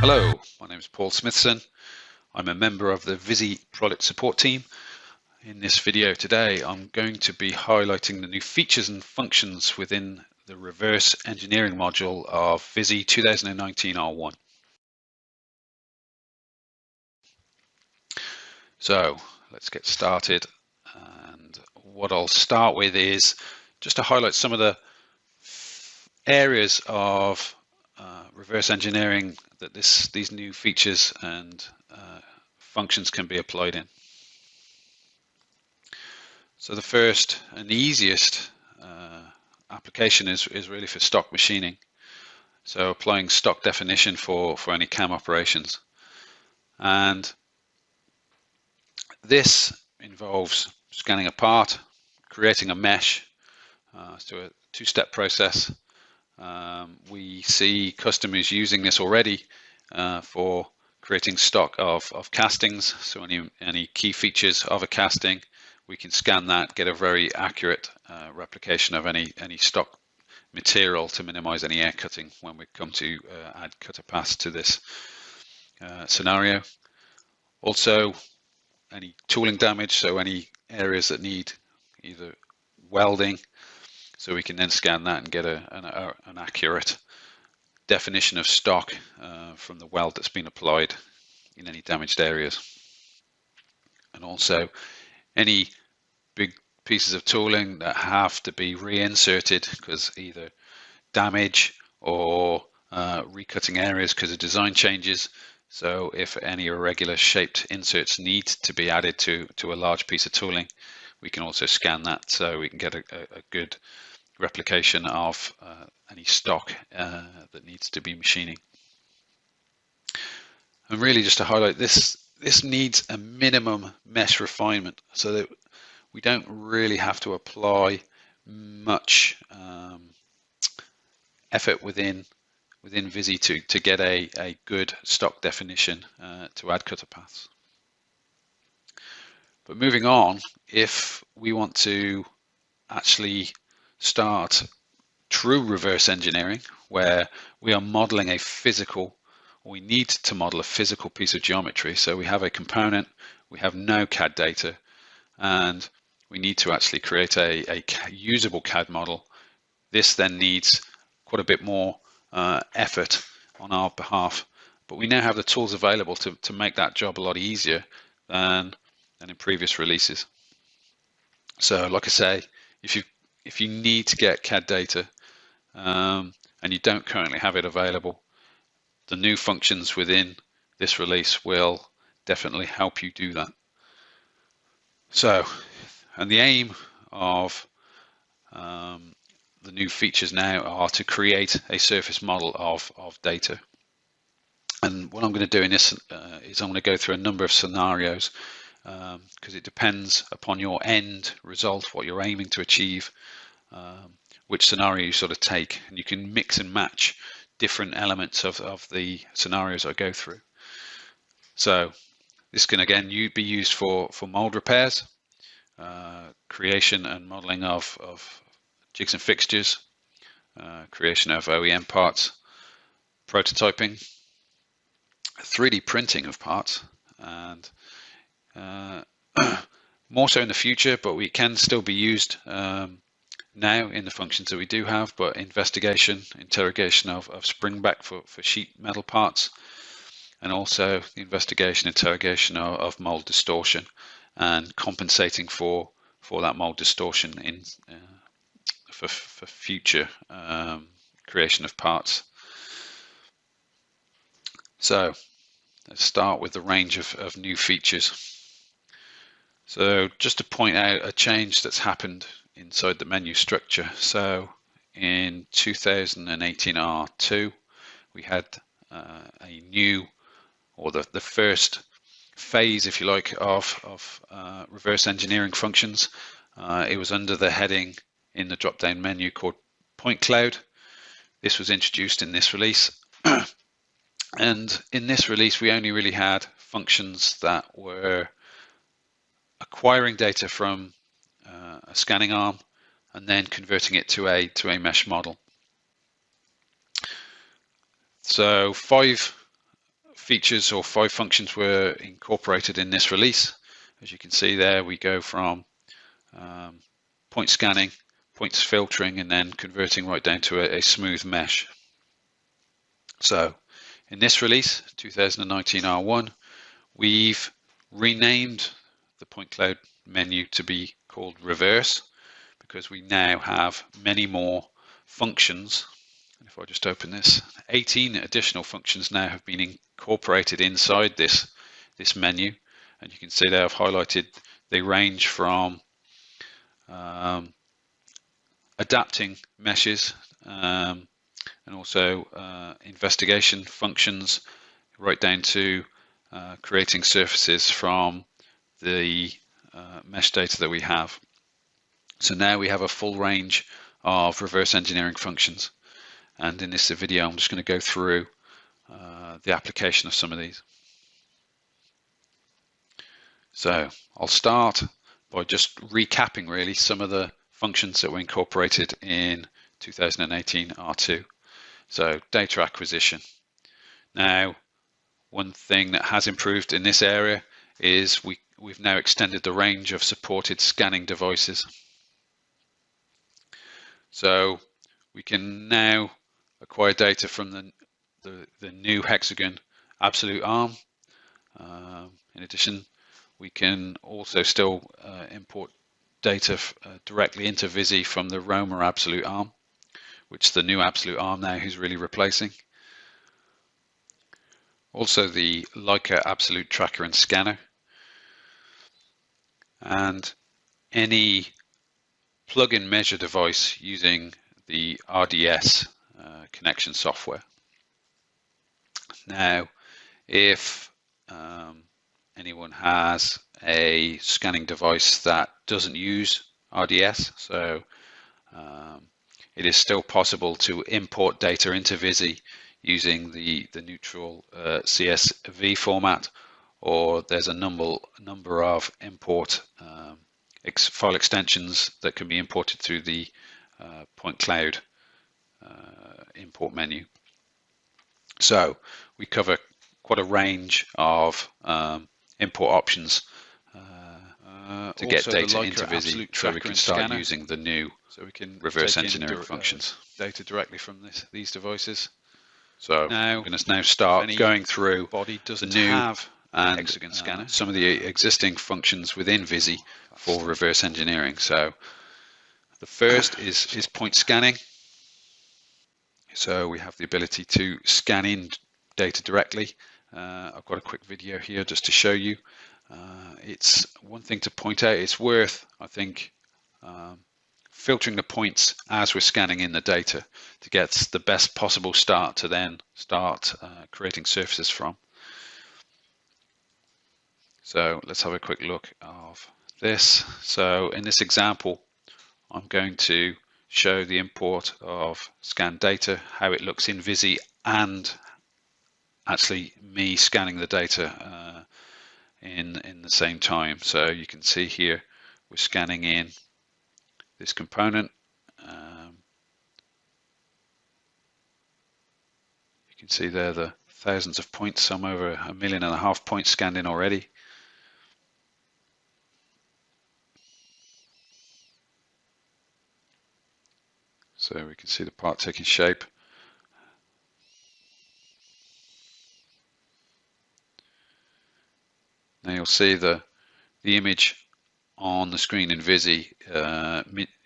Hello, my name is Paul Smithson. I'm a member of the VISI product support team. In this video today, I'm going to be highlighting the new features and functions within the reverse engineering module of VISI 2019 R1. So let's get started. And what I'll start with is just to highlight some of the areas of reverse engineering that these new features and functions can be applied in. So the first and the easiest application is really for stock machining. So applying stock definition for any CAM operations. And this involves scanning a part, creating a mesh, so a two-step process. We see customers using this already for creating stock of castings. So any key features of a casting, we can scan that, get a very accurate replication of any stock material to minimize any air cutting when we come to add cutter paths to this scenario. Also, any tooling damage, so any areas that need either welding, so we can then scan that and get an accurate definition of stock from the weld that's been applied in any damaged areas. And also any big pieces of tooling that have to be reinserted because either damage or recutting areas because of design changes. So if any irregular shaped inserts need to be added to a large piece of tooling, we can also scan that so we can get a good replication of any stock that needs to be machining. And really just to highlight this needs a minimum mesh refinement so that we don't really have to apply much effort within VISI to get a good stock definition to add cutter paths. But moving on, if we want to actually start true reverse engineering, where we are modeling a physical, or we need to model a physical piece of geometry. So we have a component, we have no CAD data, and we need to actually create a usable CAD model. This then needs quite a bit more effort on our behalf, but we now have the tools available to make that job a lot easier than in previous releases. So like I say, if you need to get CAD data and you don't currently have it available, the new functions within this release will definitely help you do that. So, and the aim of the new features now are to create a surface model of data. And what I'm going to do in this is I'm going to go through a number of scenarios because it depends upon your end result, what you're aiming to achieve, which scenario you sort of take, and you can mix and match different elements of the scenarios I go through. So this can again be used for mold repairs, creation and modeling of jigs and fixtures, creation of OEM parts, prototyping, 3D printing of parts, and more so in the future, but we can still be used now in the functions that we do have, but investigation, interrogation of springback for sheet metal parts, and also the investigation, interrogation of mold distortion and compensating for that mold distortion for future creation of parts. So let's start with the range of new features. So just to point out a change that's happened inside the menu structure. So in 2018 R2, we had a new, or the first phase, if you like, of reverse engineering functions. It was under the heading in the drop-down menu called Point Cloud. This was introduced in this release. And in this release, we only really had functions that were acquiring data from a scanning arm and then converting it to a mesh model. So 5 features or 5 functions were incorporated in this release. As you can see there, we go from point scanning, points filtering, and then converting right down to a smooth mesh. So in this release, 2019 R1, we've renamed the point cloud menu to be called reverse, because we now have many more functions. And if I just open this, 18 additional functions now have been incorporated inside this menu, and you can see they have highlighted. They range from adapting meshes and also investigation functions, right down to creating surfaces from the mesh data that we have. So now we have a full range of reverse engineering functions, and in this video I'm just going to go through the application of some of these. So I'll start by just recapping really some of the functions that were incorporated in 2018 R2. So data acquisition. Now, one thing that has improved in this area is we've now extended the range of supported scanning devices. So we can now acquire data from the new Hexagon absolute arm. In addition, we can also still import data directly into VISI from the Roma absolute arm, which the new absolute arm now is really replacing. Also the Leica absolute tracker and scanner, and any plug-in measure device using the RDS connection software. Now, if anyone has a scanning device that doesn't use RDS, so it is still possible to import data into VISI using the neutral CSV format, or there's a number of import file extensions that can be imported through the point cloud import menu. So we cover quite a range of import options to get data into VISI, so we can start using the new reverse engineering functions. Data directly from these devices. So now I'm going to start going through the new and Hexagon scanner, some of the existing functions within VISI for reverse engineering. So the first is point scanning. So we have the ability to scan in data directly. I've got a quick video here just to show you. It's one thing to point out, it's worth, I think, filtering the points as we're scanning in the data to get the best possible start to then start creating surfaces from. So let's have a quick look of this. So in this example, I'm going to show the import of scanned data, how it looks in VISI, and actually me scanning the data in the same time. So you can see here we're scanning in this component. You can see there the thousands of points, some over 1.5 million points scanned in already. So we can see the part taking shape. Now you'll see the image on the screen in VISI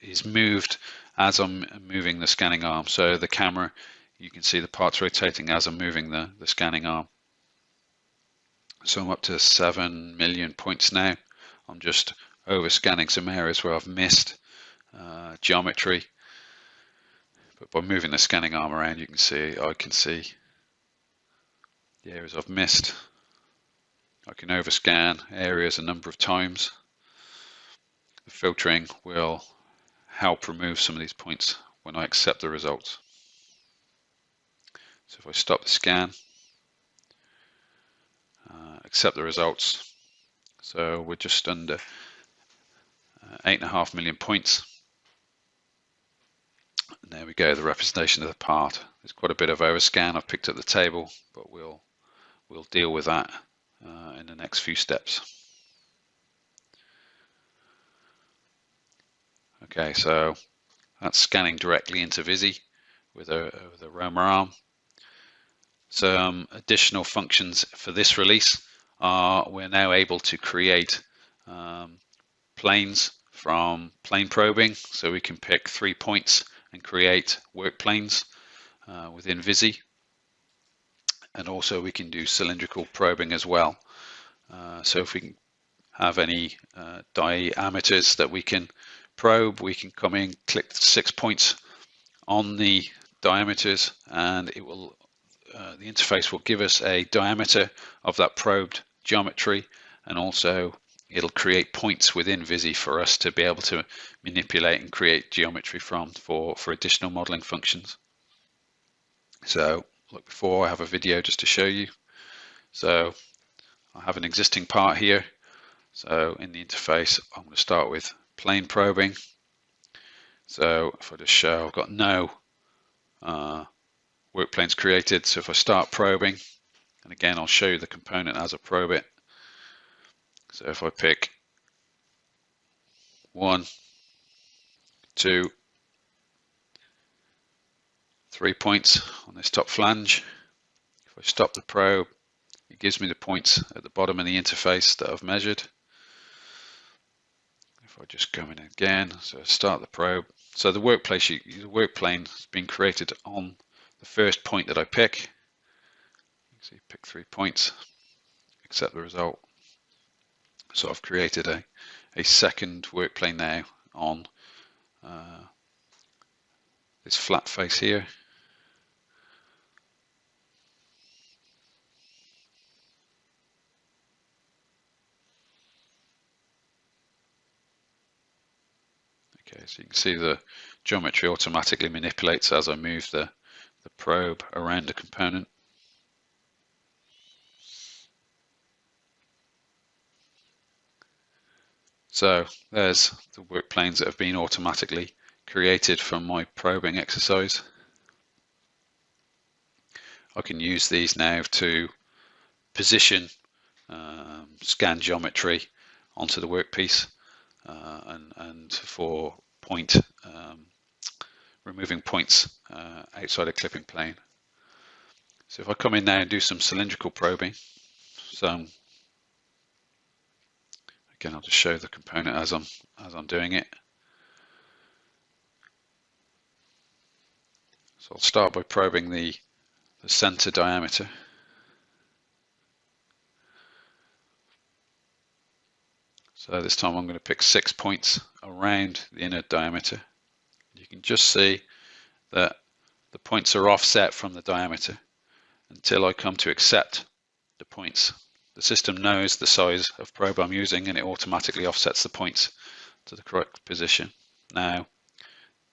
is moved as I'm moving the scanning arm. So the camera, you can see the parts rotating as I'm moving the scanning arm. So I'm up to 7 million points now. I'm just over scanning some areas where I've missed geometry. But by moving the scanning arm around, I can see the areas I've missed. I can overscan areas a number of times. The filtering will help remove some of these points when I accept the results. So if I stop the scan, accept the results, so we're just under 8.5 million points. And there we go, the representation of the part. There's quite a bit of overscan I've picked at the table, but we'll we'll deal with that in the next few steps. Okay, so that's scanning directly into VISI with a Roma arm. Some additional functions for this release are we're now able to create planes from plane probing, so we can pick 3 points and create work planes within VISI, and also we can do cylindrical probing as well. So if we can have any diameters that we can probe, we can come in, click 6 points on the diameters, and it will the interface will give us a diameter of that probed geometry, and also it'll create points within VISI for us to be able to manipulate and create geometry from for additional modeling functions. So look, before I have a video just to show you. So I have an existing part here. So in the interface, I'm going to start with plane probing. So if I just show, I've got no work planes created. So if I start probing, and again, I'll show you the component as I probe it. So if I pick 1, 2, 3 points on this top flange, if I stop the probe, it gives me the points at the bottom of the interface that I've measured. If I just go in again, so start the probe. So the work plane has been created on the first point that I pick. So you pick 3 points, accept the result. So I've created a second work plane now on this flat face here. Okay, so you can see the geometry automatically manipulates as I move the probe around the component. So there's the work planes that have been automatically created from my probing exercise. I can use these now to position scan geometry onto the workpiece and for removing points outside a clipping plane. So if I come in now and do some cylindrical probing, so again, I'll just show the component as I'm doing it. So I'll start by probing the center diameter. So this time I'm going to pick 6 points around the inner diameter. You can just see that the points are offset from the diameter until I come to accept the points. The system knows the size of probe I'm using and it automatically offsets the points to the correct position. Now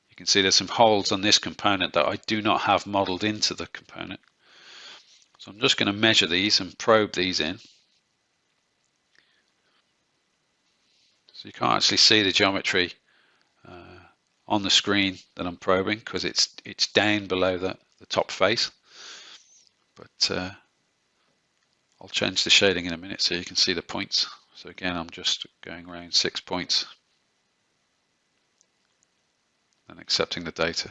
you can see there's some holes on this component that I do not have modeled into the component. So I'm just going to measure these and probe these in. So you can't actually see the geometry on the screen that I'm probing because it's down below the top face. But I'll change the shading in a minute so you can see the points. So again, I'm just going around 6 points and accepting the data.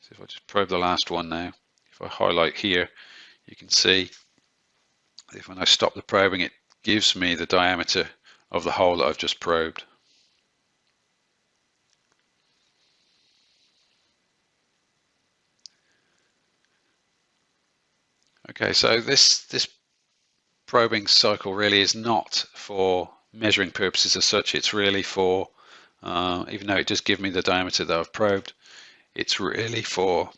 So if I just probe the last one now, if I highlight here, you can see if when I stop the probing, it gives me the diameter of the hole that I've just probed. Okay, so this probing cycle really is not for measuring purposes as such. It's really for, even though it does give me the diameter that I've probed, it's really for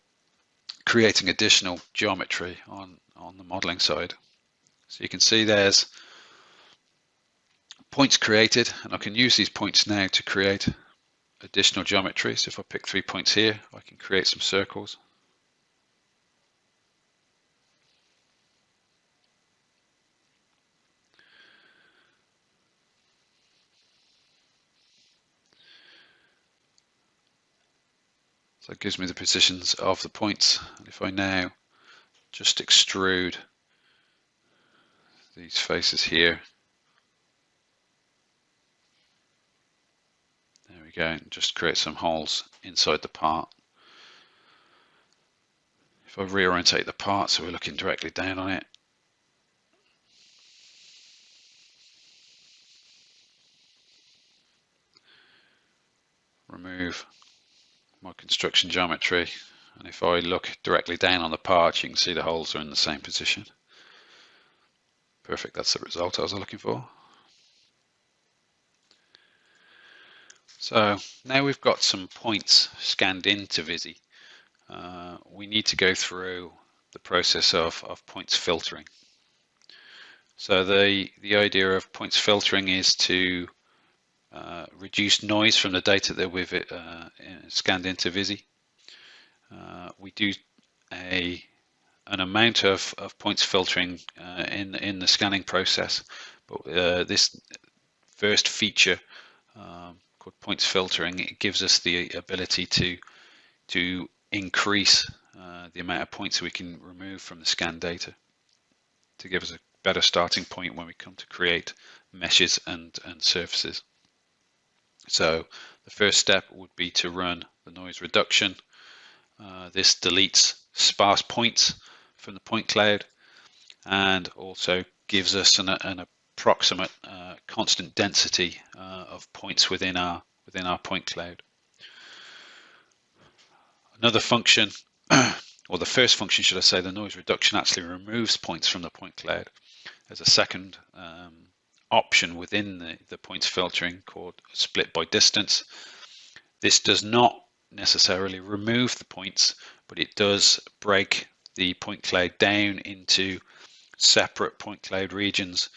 creating additional geometry on the modeling side. So you can see there's points created, and I can use these points now to create additional geometry. So if I pick 3 points here, I can create some circles. So it gives me the positions of the points. And if I now just extrude these faces here, there we go, and just create some holes inside the part. If I reorientate the part so we're looking directly down on it, remove my construction geometry, and if I look directly down on the part, you can see the holes are in the same position. Perfect, that's the result I was looking for. So now we've got some points scanned into VISI. We need to go through the process of points filtering. So the idea of points filtering is to reduce noise from the data that we've scanned into VISI. We do an amount of points filtering in the scanning process, but this first feature called points filtering, it gives us the ability to increase the amount of points we can remove from the scanned data to give us a better starting point when we come to create meshes and surfaces. So the first step would be to run the noise reduction. This deletes sparse points from the point cloud and also gives us an approximate constant density of points within our point cloud. Another function, or the first function should I say, the noise reduction actually removes points from the point cloud. There's a second option within the points filtering called split by distance. This does not necessarily remove the points, but it does break the point cloud down into separate point cloud regions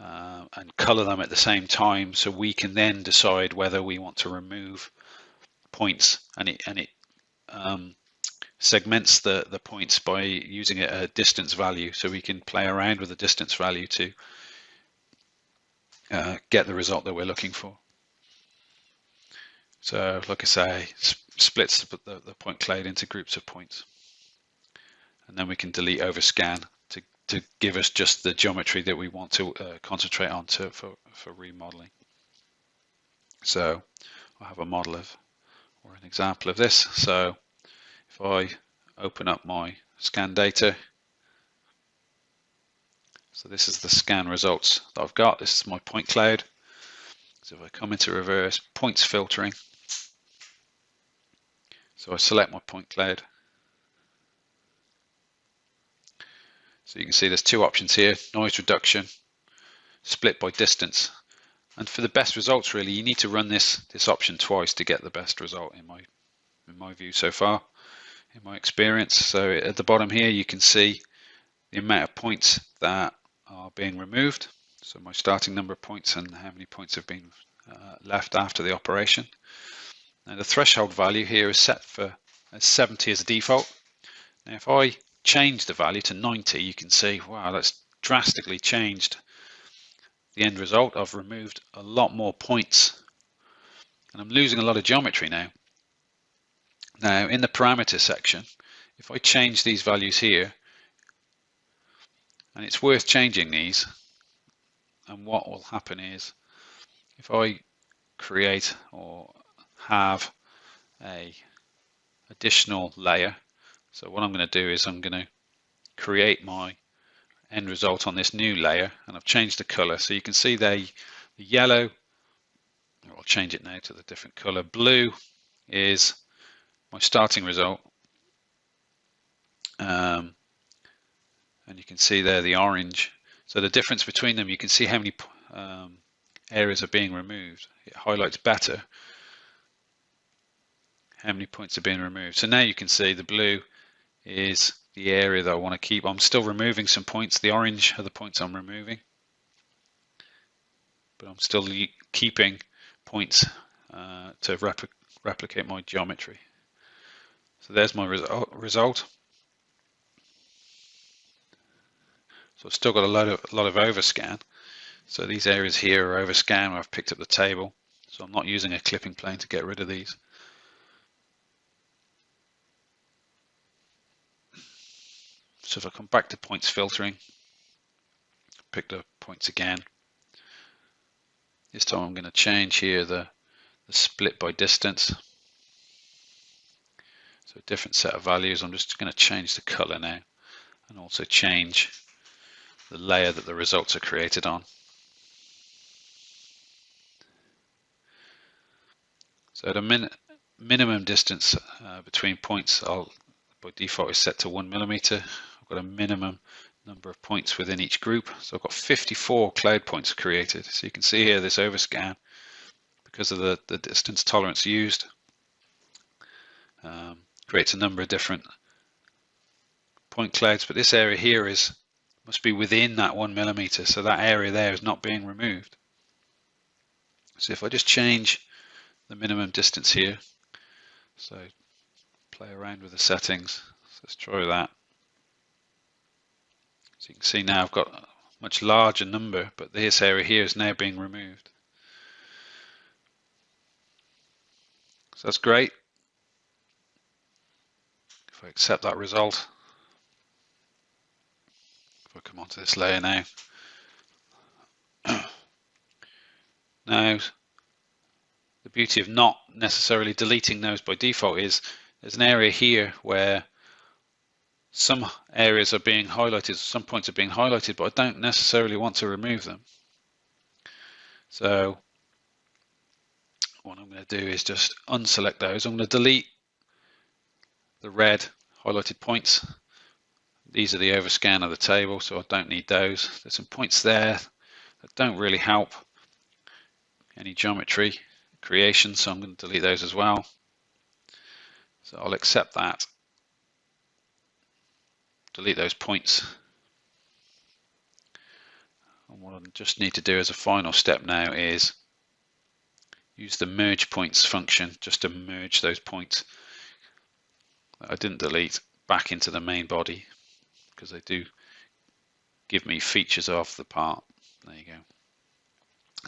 and color them at the same time, so we can then decide whether we want to remove points, and it segments the points by using a distance value, so we can play around with the distance value to get the result that we're looking for. So like I say, splits the point cloud into groups of points, and then we can delete overscan to give us just the geometry that we want to concentrate on for remodeling. So I'll have a model of, or an example of this. So if I open up my scan data, so this is the scan results that I've got. This is my point cloud. So if I come into reverse points filtering, so I select my point cloud. So you can see there's two options here: noise reduction, split by distance. And for the best results, really, you need to run this option twice to get the best result in my view so far, in my experience. So at the bottom here, you can see the amount of points that are being removed. So my starting number of points and how many points have been left after the operation. Now the threshold value here is set for 70 as a default. Now if I change the value to 90, you can see, wow, that's drastically changed the end result. I've removed a lot more points and I'm losing a lot of geometry now. Now in the parameter section, if I change these values here, and it's worth changing these, and what will happen is if I create or have a additional layer, so what I'm going to do is I'm going to create my end result on this new layer, and I've changed the color, so you can see the yellow, I'll change it now to the different color. Blue is my starting result, and you can see there the orange. So the difference between them, you can see how many areas are being removed. It highlights better how many points are being removed. So now you can see the blue is the area that I want to keep. I'm still removing some points. The orange are the points I'm removing, but I'm still keeping points to replicate my geometry. So there's my result. So I've still got a lot of overscan. So these areas here are overscan where I've picked up the table. So I'm not using a clipping plane to get rid of these. So if I come back to points filtering, pick the points again. This time I'm going to change here the split by distance. So a different set of values. I'm just going to change the color now and also change the layer that the results are created on. So the minimum distance between points by default is set to 1 millimeter. I've got a minimum number of points within each group. So I've got 54 cloud points created. So you can see here this overscan, because of the distance tolerance used, creates a number of different point clouds, but this area here must be within that 1 millimeter, so that area there is not being removed. So if I just change the minimum distance here, so play around with the settings, so let's try that. So you can see now I've got a much larger number, but this area here is now being removed. So that's great. If I accept that result, if I come onto this layer now, now the beauty of not necessarily deleting those by default is there's an area here where some areas are being highlighted, some points are being highlighted, but I don't necessarily want to remove them. So what I'm going to do is just unselect those. I'm going to delete the red highlighted points. These are the overscan of the table, so I don't need those. There's some points there that don't really help any geometry creation, so I'm going to delete those as well. So I'll accept that. Delete those points. And what I just need to do as a final step now is use the merge points function just to merge those points that I didn't delete back into the main body, because they do give me features of the part. There you go.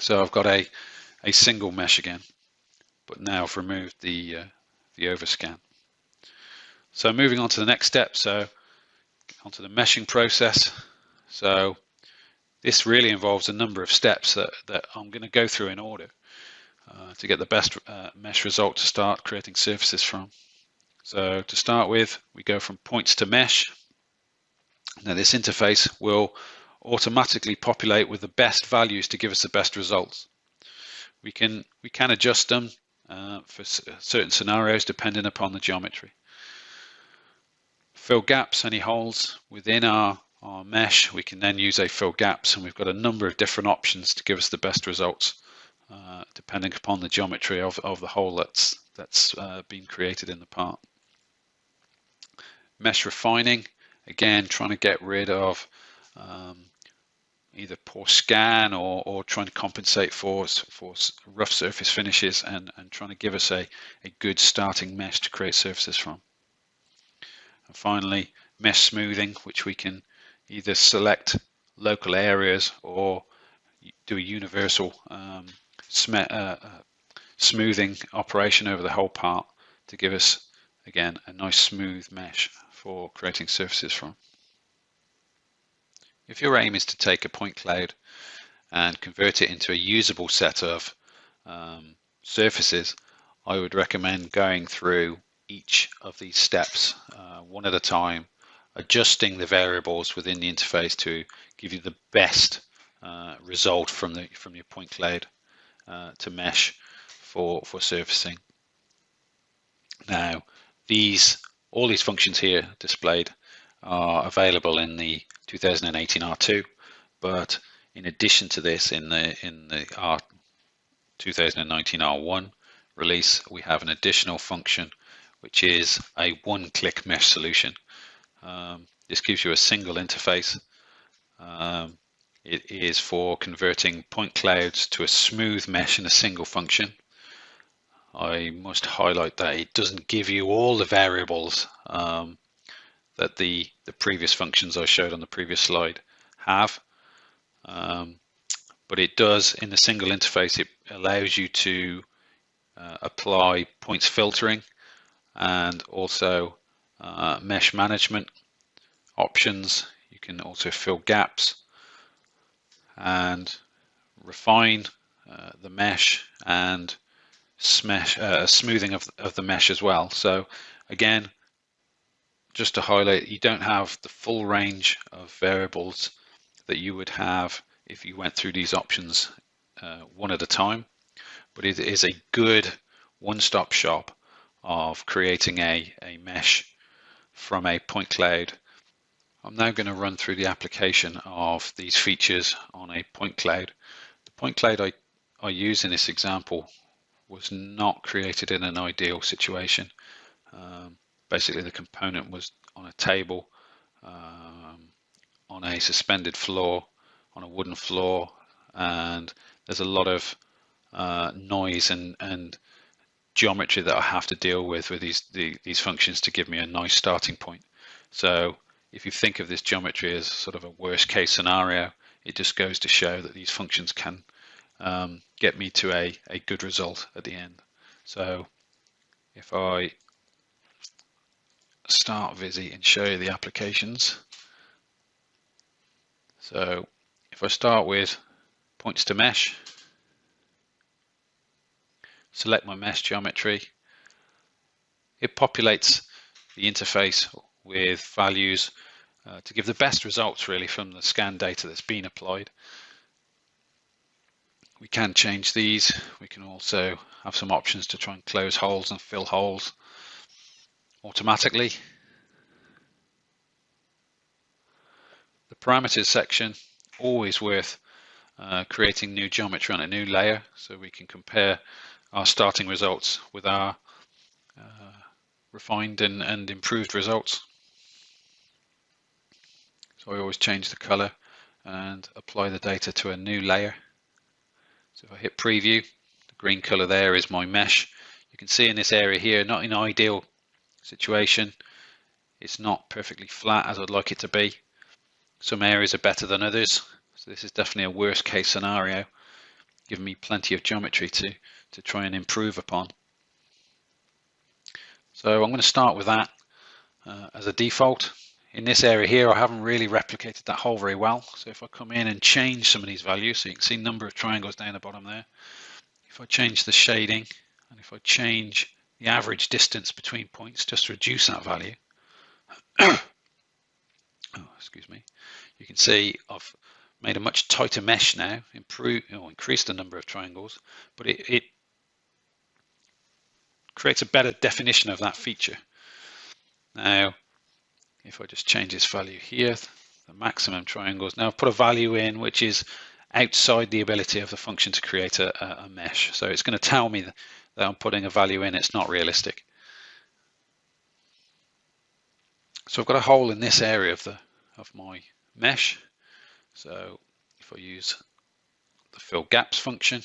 So I've got a single mesh again, but now I've removed the overscan. So moving on to the next step, so onto the meshing process. So this really involves a number of steps that I'm going to go through in order to get the best mesh result to start creating surfaces from. So to start with, we go from points to mesh. Now this interface will automatically populate with the best values to give us the best results. We can adjust them for certain scenarios depending upon the geometry. Fill gaps, any holes within our mesh, we can then use a fill gaps, and we've got a number of different options to give us the best results depending upon the geometry of the hole that's been created in the part. Mesh refining, again trying to get rid of either poor scan or trying to compensate for rough surface finishes and trying to give us a good starting mesh to create surfaces from. And finally, mesh smoothing, which we can either select local areas or do a universal smoothing operation over the whole part to give us, again, a nice smooth mesh for creating surfaces from. If your aim is to take a point cloud and convert it into a usable set of surfaces, I would recommend going through each of these steps one at a time, adjusting the variables within the interface to give you the best result from your point cloud to mesh for surfacing. Now, all these functions here displayed are available in the 2018 R2, but in addition to this, in the 2019 R1 release, we have an additional function which is a one-click mesh solution. This gives you a single interface. It is for converting point clouds to a smooth mesh in a single function. I must highlight that it doesn't give you all the variables that the previous functions I showed on the previous slide have, but it does, in the single interface, it allows you to apply points filtering and also mesh management options, you can also fill gaps and refine the mesh and smoothing of the mesh as well. So again, just to highlight, you don't have the full range of variables that you would have if you went through these options one at a time, but it is a good one-stop shop of creating a mesh from a point cloud. I'm now going to run through the application of these features on a point cloud. The point cloud I use in this example was not created in an ideal situation. Basically, the component was on a table, on a suspended floor, on a wooden floor, and there's a lot of noise and geometry that I have to deal with these functions to give me a nice starting point. So if you think of this geometry as sort of a worst case scenario, it just goes to show that these functions can get me to a good result at the end. So if I start VISI and show you the applications, so if I start with points to mesh, select my mesh geometry, it populates the interface with values to give the best results really from the scan data that's been applied. We can change these. We can also have some options to try and close holes and fill holes automatically. The parameters section, always worth creating new geometry on a new layer so we can compare our starting results with our refined and improved results. So I always change the color and apply the data to a new layer. So if I hit preview, the green color there is my mesh. You can see in this area here, not in an ideal situation, it's not perfectly flat as I'd like it to be. Some areas are better than others, so this is definitely a worst case scenario, giving me plenty of geometry to try and improve upon. So I'm going to start with that as a default. In this area here, I haven't really replicated that hole very well. So if I come in and change some of these values, so you can see number of triangles down the bottom there. If I change the shading, and if I change the average distance between points, just to reduce that value, oh, excuse me, you can see I've made a much tighter mesh now, increased the number of triangles, but it creates a better definition of that feature. Now, if I just change this value here, the maximum triangles, now I've put a value in which is outside the ability of the function to create a mesh. So it's going to tell me that I'm putting a value in, it's not realistic. So I've got a hole in this area of my mesh. So if I use the fill gaps function,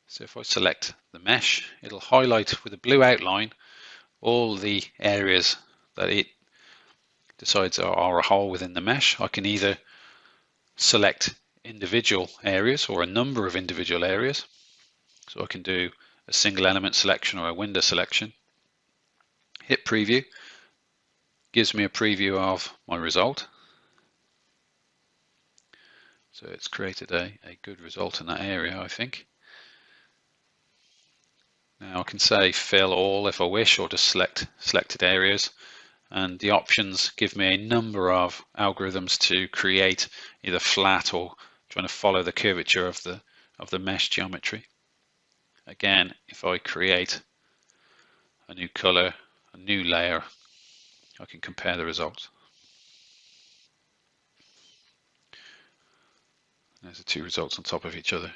so if I select the mesh, it'll highlight with a blue outline all the areas that it decides are a hole within the mesh. I can either select individual areas or a number of individual areas. So I can do a single element selection or a window selection. Hit preview, gives me a preview of my result. So it's created a good result in that area, I think. Now I can say fill all if I wish, or just select selected areas. And the options give me a number of algorithms to create either flat or trying to follow the curvature of the mesh geometry. Again, if I create a new color, a new layer, I can compare the results. There's the two results on top of each other.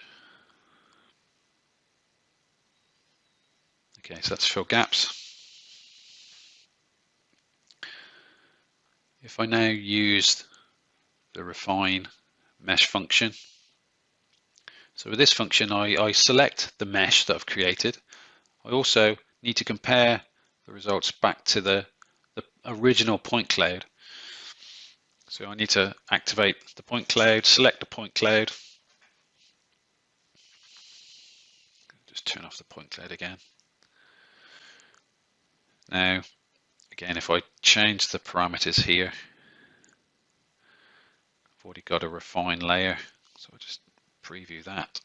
Okay, so that's fill gaps. If I now use the refine mesh function, so with this function I select the mesh that I've created. I also need to compare the results back to the original point cloud. So I need to activate the point cloud, select the point cloud. Just turn off the point cloud again. Now, again, if I change the parameters here, I've already got a refine layer, so I'll just preview that.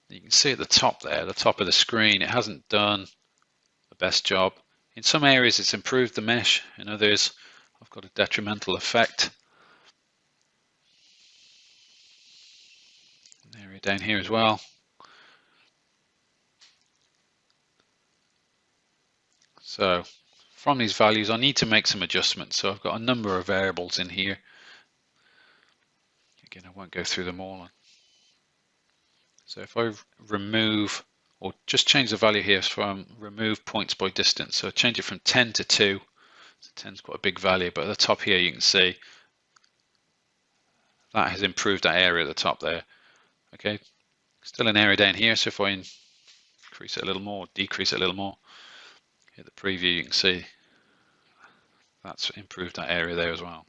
You can see at the top there, the top of the screen, it hasn't done the best job. In some areas it's improved the mesh, in others I've got a detrimental effect. An area down here as well. So from these values I need to make some adjustments. So I've got a number of variables in here. Again, I won't go through them all. So if I remove, or just change the value here from remove points by distance. So change it from 10 to 2. So 10 is quite a big value, but at the top here you can see that has improved that area at the top there. Okay, still an area down here, so if I increase it a little more, decrease it a little more, hit the preview, you can see that's improved that area there as well.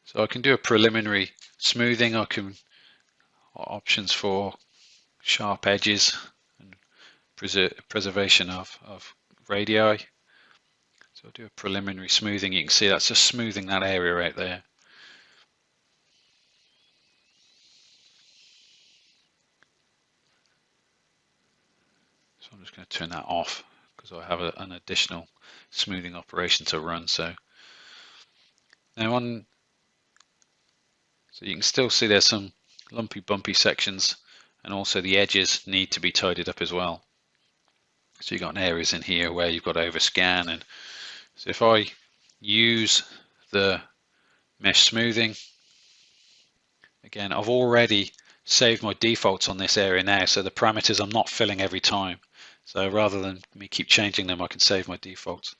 So I can do a preliminary smoothing. I can options for sharp edges and preservation of radii. So I'll do a preliminary smoothing. You can see that's just smoothing that area right there. So I'm just going to turn that off because I have an additional smoothing operation to run. So now so you can still see there's some lumpy bumpy sections, and also the edges need to be tidied up as well. So you've got areas in here where you've got overscan, and so if I use the mesh smoothing, again I've already saved my defaults on this area now, so the parameters I'm not filling every time. So rather than me keep changing them, I can save my defaults.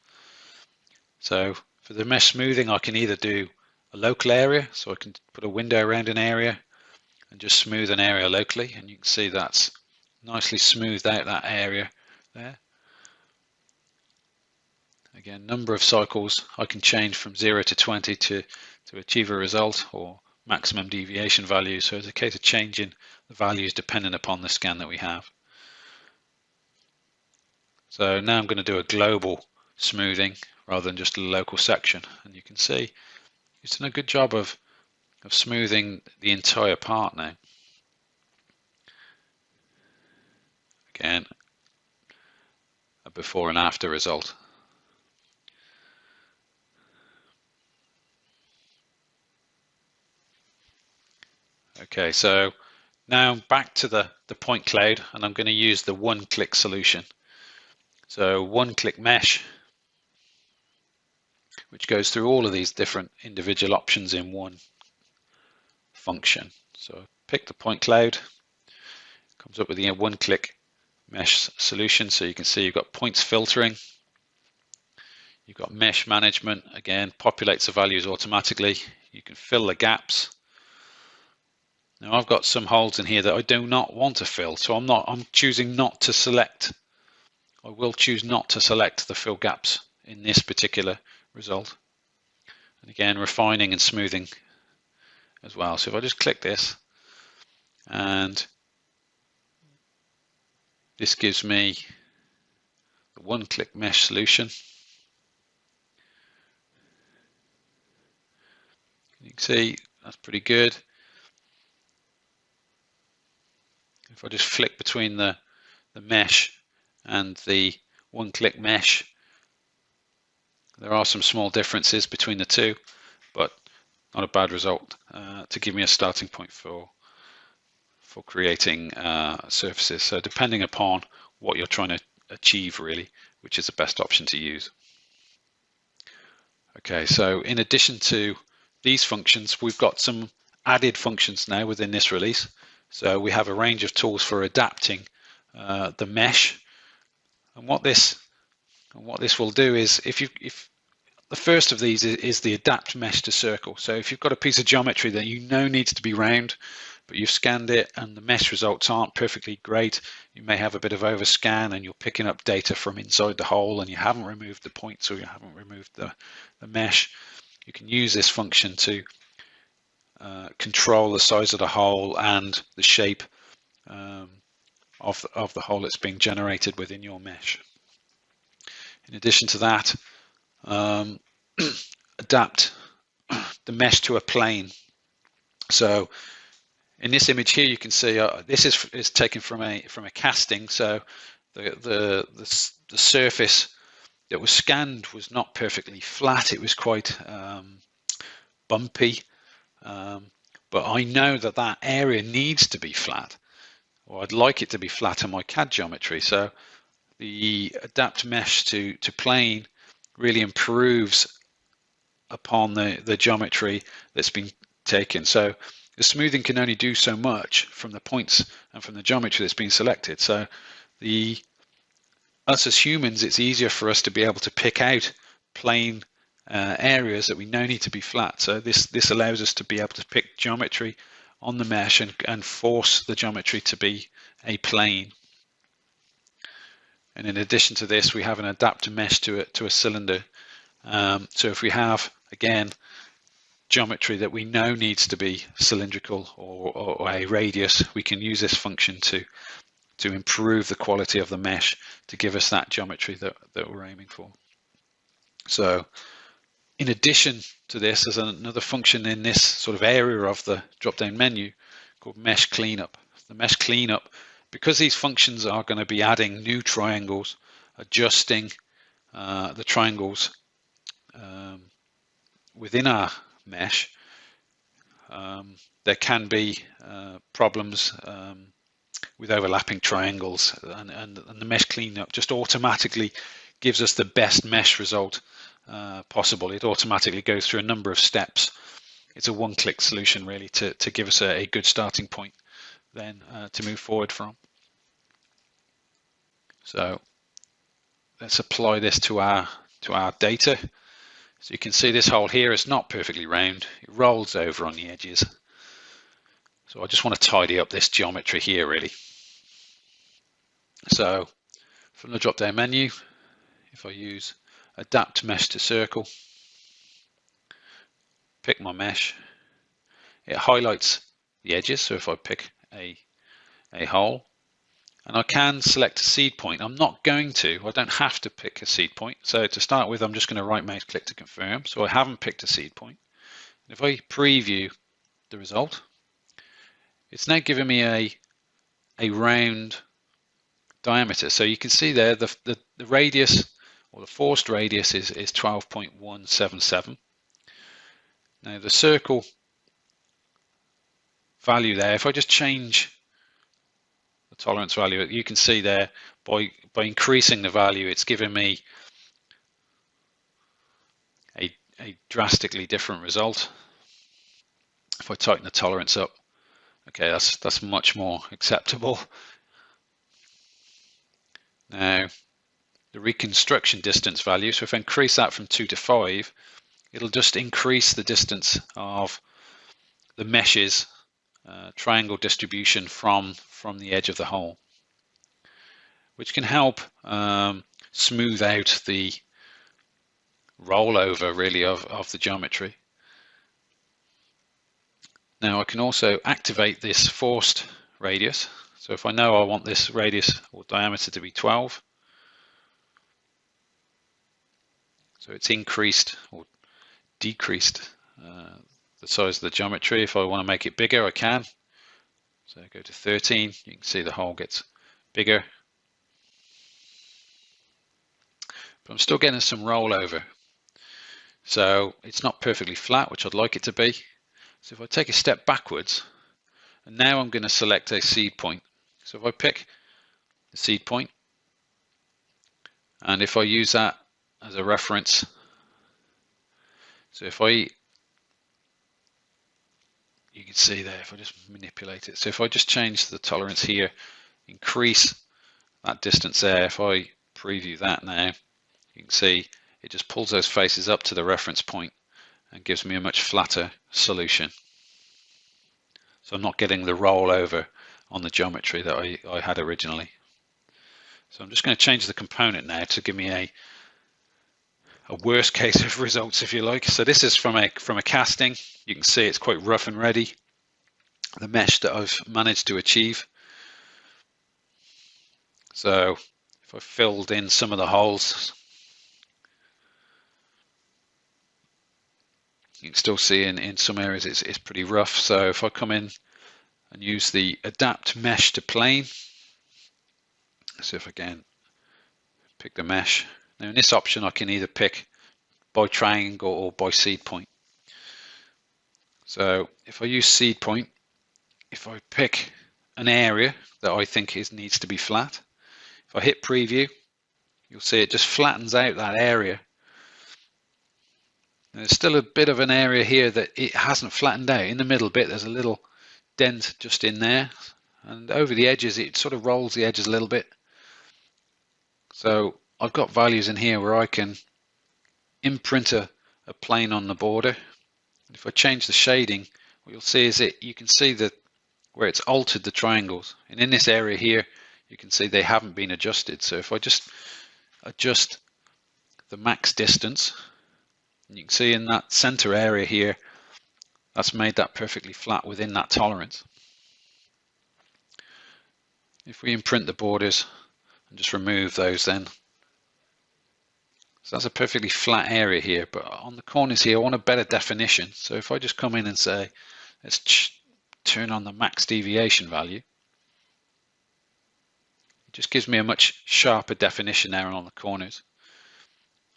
So for the mesh smoothing, I can either do a local area, so I can put a window around an area and just smooth an area locally, and you can see that's nicely smoothed out that area there. Again, number of cycles I can change from 0 to 20 to achieve a result, or maximum deviation value. So it's a case of changing the values depending upon the scan that we have. So now I'm going to do a global smoothing rather than just a local section, and you can see it's done a good job of smoothing the entire part now. Again, a before and after result. Okay, so now back to the point cloud, and I'm going to use the one-click solution. So one-click mesh, which goes through all of these different individual options in one function. So pick the point cloud, comes up with the one-click mesh solution. So you can see you've got points filtering, you've got mesh management, again populates the values automatically. You can fill the gaps. Now I've got some holes in here that I do not want to fill, so I'm choosing not to select. I will choose not to select the fill gaps in this particular result. And again, refining and smoothing as well. So if I just click this, and this gives me the one-click mesh solution. You can see that's pretty good. If I just flick between the mesh and the one-click mesh, there are some small differences between the two, but not a bad result to give me a starting point for creating surfaces. So depending upon what you're trying to achieve, really, which is the best option to use. Okay, so in addition to these functions, we've got some added functions now within this release. So we have a range of tools for adapting the mesh, and what this will do is, if the first of these is the adapt mesh to circle. So if you've got a piece of geometry that you know needs to be round, but you've scanned it and the mesh results aren't perfectly great, you may have a bit of overscan and you're picking up data from inside the hole and you haven't removed the points, or you haven't removed the mesh, you can use this function to control the size of the hole and the shape of the hole that's being generated within your mesh. In addition to that, adapt the mesh to a plane. So in this image here, you can see this is taken from a casting. So the surface that was scanned was not perfectly flat. It was quite bumpy. But I know that that area needs to be flat, or I'd like it to be flat in my CAD geometry. So the adapt mesh to plane really improves upon the geometry that's been taken. So the smoothing can only do so much from the points and from the geometry that's been selected. So us as humans, it's easier for us to be able to pick out plane areas that we know need to be flat. So this allows us to be able to pick geometry on the mesh and force the geometry to be a plane. And in addition to this, we have an adapter mesh to a cylinder. So if we have, again, geometry that we know needs to be cylindrical or a radius, we can use this function to improve the quality of the mesh to give us that geometry that we're aiming for. So in addition to this, there's another function in this sort of area of the drop-down menu called mesh cleanup. The mesh cleanup, because these functions are going to be adding new triangles, adjusting the triangles within our mesh, there can be problems with overlapping triangles, and the mesh cleanup just automatically gives us the best mesh result possible. It automatically goes through a number of steps. It's a one-click solution really to give us a good starting point then to move forward from. So let's apply this to our data. So you can see this hole here is not perfectly round. It rolls over on the edges. So I just want to tidy up this geometry here really. So from the drop-down menu, if I use Adapt Mesh to Circle, pick my mesh, it highlights the edges. So if I pick a hole, and I can select a seed point. I'm not going to, I don't have to pick a seed point. So to start with, I'm just going to right mouse click to confirm. So I haven't picked a seed point. And if I preview the result, it's now giving me a round diameter. So you can see there the radius, or the forced radius, is 12.177. Now the circle value there, if I just change the tolerance value, you can see there by increasing the value, it's giving me a drastically different result. If I tighten the tolerance up, okay, that's much more acceptable. Now the reconstruction distance value, so if I increase that from 2 to 5, it'll just increase the distance of the mesh's triangle distribution from the edge of the hole, which can help smooth out the rollover really of the geometry. Now I can also activate this forced radius. So if I know I want this radius or diameter to be 12, so it's increased or decreased the size of the geometry. If I want to make it bigger, I can. So I go to 13, you can see the hole gets bigger. But I'm still getting some rollover. So it's not perfectly flat, which I'd like it to be. So if I take a step backwards, and now I'm going to select a seed point. So if I pick the seed point, and if I use that as a reference, so if you can see there, if I just manipulate it. So if I just change the tolerance here, increase that distance there, if I preview that now, you can see it just pulls those faces up to the reference point and gives me a much flatter solution. So I'm not getting the rollover on the geometry that I had originally. So I'm just going to change the component now to give me a worst case of results, if you like. So this is from a casting. You can see it's quite rough and ready, the mesh that I've managed to achieve. So if I filled in some of the holes, You can still see in some areas it's pretty rough. So if I come in and use the adapt mesh to plane, so if I again pick the mesh. Now in this option I can either pick by triangle or by seed point. So if I use seed point, if I pick an area that I think needs to be flat, if I hit preview, you'll see it just flattens out that area. There's still a bit of an area here that it hasn't flattened out. In the middle bit there's a little dent just in there, and over the edges it sort of rolls the edges a little bit. So I've got values in here where I can imprint a plane on the border. If I change the shading, what you'll see is you can see that where it's altered the triangles, and in this area here you can see they haven't been adjusted. So if I just adjust the max distance, and you can see in that center area here, that's made that perfectly flat within that tolerance. If we imprint the borders and just remove those, then so that's a perfectly flat area here, but on the corners here I want a better definition. So if I just come in and say let's turn on the max deviation value, it just gives me a much sharper definition there on the corners.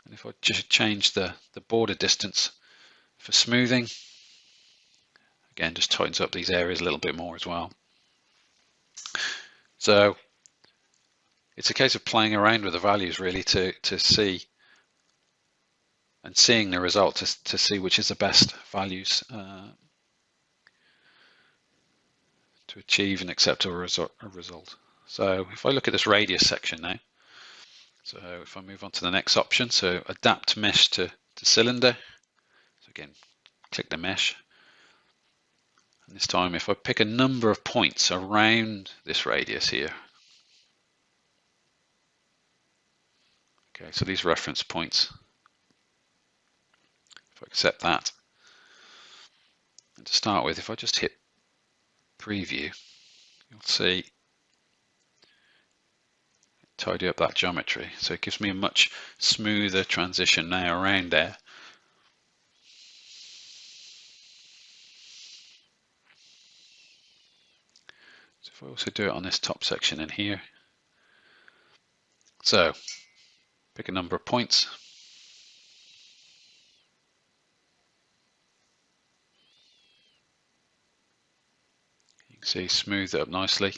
And if I just change the border distance for smoothing, again just tightens up these areas a little bit more as well. So it's a case of playing around with the values really to see and seeing the result to see which is the best values to achieve an acceptable result. So if I look at this radius section now, so if I move on to the next option, so adapt mesh to cylinder, so again click the mesh, and this time if I pick a number of points around this radius here, okay, so these reference points, if I accept that, and to start with if I just hit preview, you'll see tidy up that geometry, so it gives me a much smoother transition now around there. So if I also do it on this top section in here, so pick a number of points, you can see smooth it up nicely.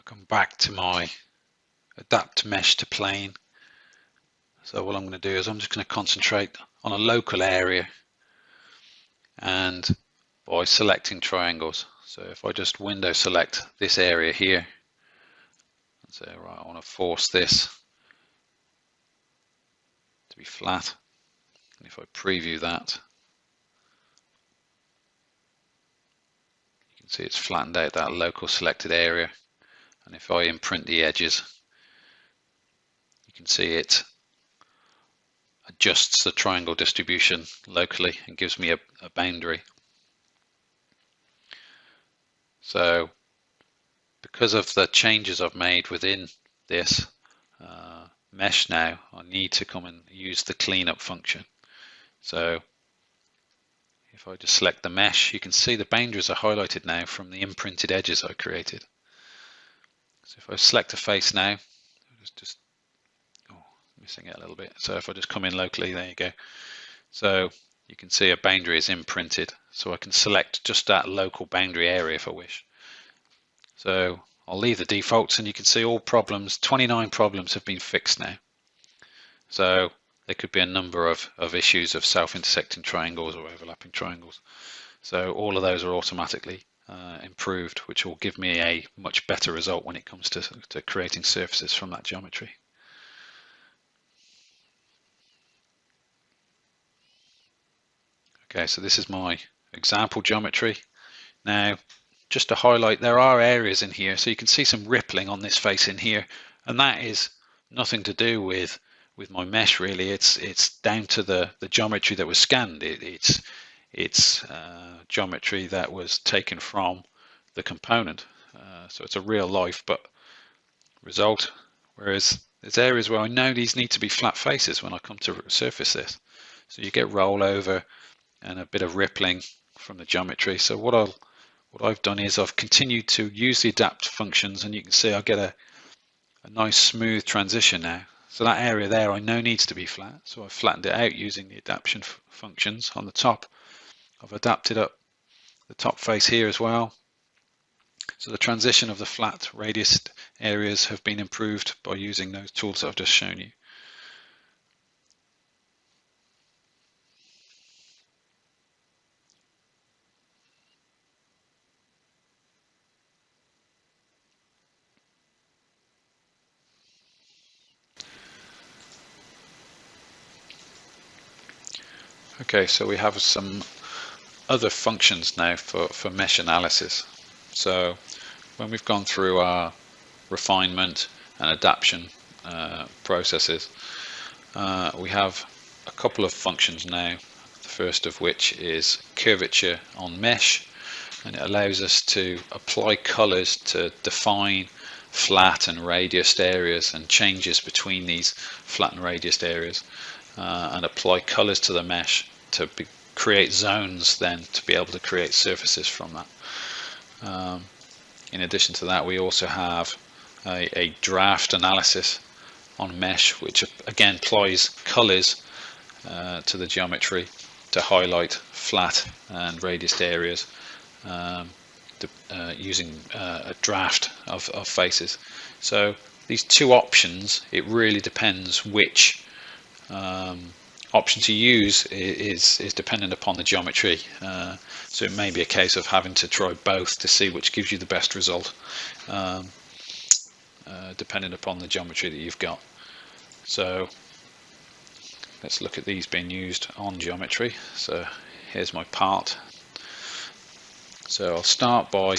Come back to my adapt mesh to plane, so what I'm going to do is I'm just going to concentrate on a local area and by selecting triangles. So if I just window select this area here and say right, I want to force this to be flat, and if I preview that, you can see it's flattened out that local selected area. And if I imprint the edges, you can see it adjusts the triangle distribution locally and gives me a boundary. So because of the changes I've made within this mesh now, I need to come and use the cleanup function. So if I just select the mesh, you can see the boundaries are highlighted now from the imprinted edges I created. So if I select a face now, just missing it a little bit. So if I just come in locally, there you go. So you can see a boundary is imprinted. So I can select just that local boundary area if I wish. So I'll leave the defaults, and you can see all problems, 29 problems have been fixed now. So there could be a number of issues of self-intersecting triangles or overlapping triangles. So all of those are automatically improved, which will give me a much better result when it comes to creating surfaces from that geometry. Okay, so this is my example geometry. Now, just to highlight, there are areas in here, so you can see some rippling on this face in here, and that is nothing to do with my mesh really. It's down to the geometry that was scanned. It's geometry that was taken from the component. So it's a real life but result, whereas there's areas where I know these need to be flat faces when I come to surface this. So you get rollover and a bit of rippling from the geometry. So what I've done is I've continued to use the adapt functions, and you can see I get a nice smooth transition now. So that area there I know needs to be flat, so I've flattened it out using the adaptation functions. On the top, I've adapted up the top face here as well. So the transition of the flat radius areas have been improved by using those tools that I've just shown you. Okay, so we have some other functions now for mesh analysis. So when we've gone through our refinement and adaptation processes, we have a couple of functions now, the first of which is curvature on mesh, and it allows us to apply colors to define flat and radiused areas and changes between these flat and radiused areas, and apply colors to the mesh to create zones then to be able to create surfaces from that. In addition to that, we also have a draft analysis on mesh, which again applies colors to the geometry to highlight flat and radiused areas using a draft of faces. So these two options, it really depends which option to use is dependent upon the geometry. So it may be a case of having to try both to see which gives you the best result, depending upon the geometry that you've got. So let's look at these being used on geometry. So here's my part. So I'll start by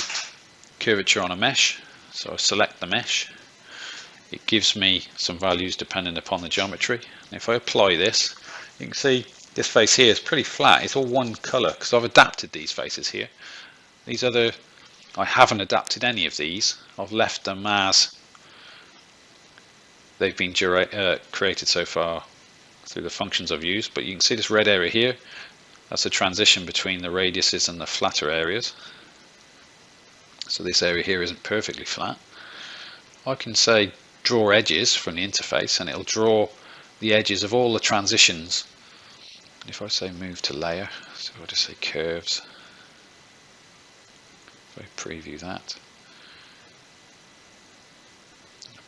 curvature on a mesh. So I select the mesh. It gives me some values depending upon the geometry. And if I apply this, you can see this face here is pretty flat. It's all one color because I've adapted these faces here. These other, I haven't adapted any of these. I've left them as they've been created so far through the functions I've used. But you can see this red area here. That's a transition between the radiuses and the flatter areas. So this area here isn't perfectly flat. I can say draw edges from the interface, and it'll draw the edges of all the transitions. If I say move to layer, so I'll just say curves. If I preview that,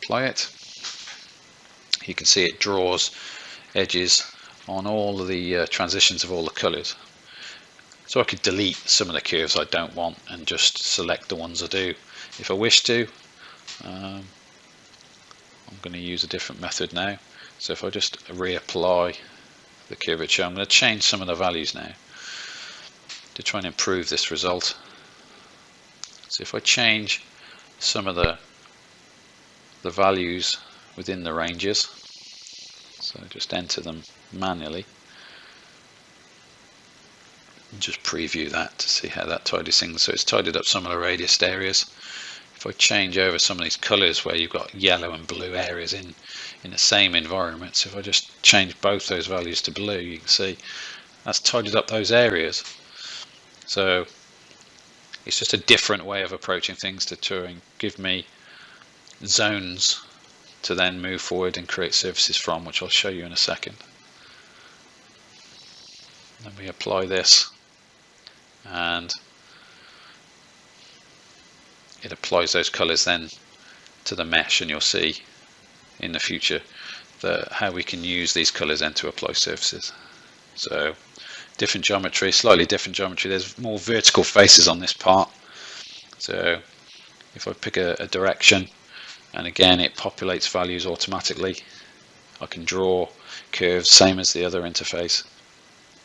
apply it, you can see it draws edges on all of the transitions of all the colors. So I could delete some of the curves I don't want and just select the ones I do. If I wish to, I'm going to use a different method now. So if I just reapply the curvature, I'm going to change some of the values now to try and improve this result. So if I change some of the values within the ranges, so just enter them manually and just preview that to see how that tidies things. So it's tidied up some of the radius areas. If I change over some of these colors where you've got yellow and blue areas in the same environment, so if I just change both those values to blue, you can see that's tidied up those areas. So it's just a different way of approaching things to try and give me zones to then move forward and create surfaces from, which I'll show you in a second. Then we apply this, and it applies those colors then to the mesh, and you'll see in the future how we can use these colors then to apply surfaces. So different geometry, slightly different geometry. There's more vertical faces on this part. So if I pick a direction, and again it populates values automatically, I can draw curves same as the other interface.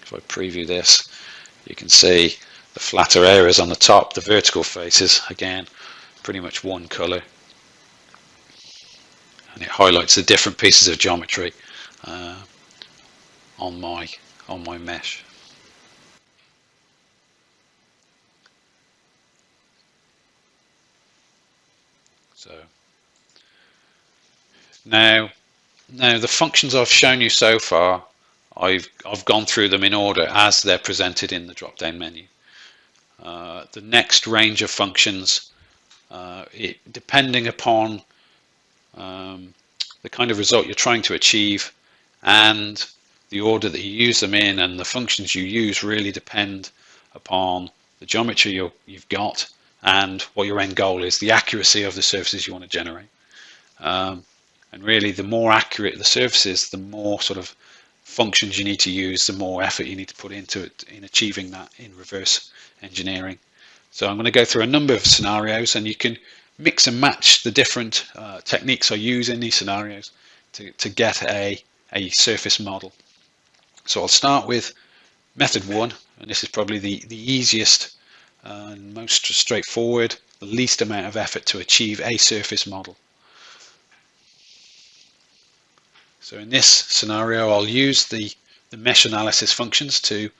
If I preview this, you can see the flatter areas on the top, the vertical faces, again pretty much one color, and it highlights the different pieces of geometry on my mesh. So now the functions I've shown you so far, I've gone through them in order as they're presented in the drop-down menu. The next range of functions, depending upon the kind of result you're trying to achieve and the order that you use them in, and the functions you use really depend upon the geometry you've got and what your end goal is, the accuracy of the surfaces you want to generate. And really, the more accurate the surfaces, the more sort of functions you need to use, the more effort you need to put into it in achieving that in reverse engineering. So I'm going to go through a number of scenarios, and you can mix and match the different techniques I use in these scenarios to get a surface model. So I'll start with method 1, and this is probably the easiest and most straightforward, the least amount of effort to achieve a surface model. So in this scenario, I'll use the mesh analysis functions to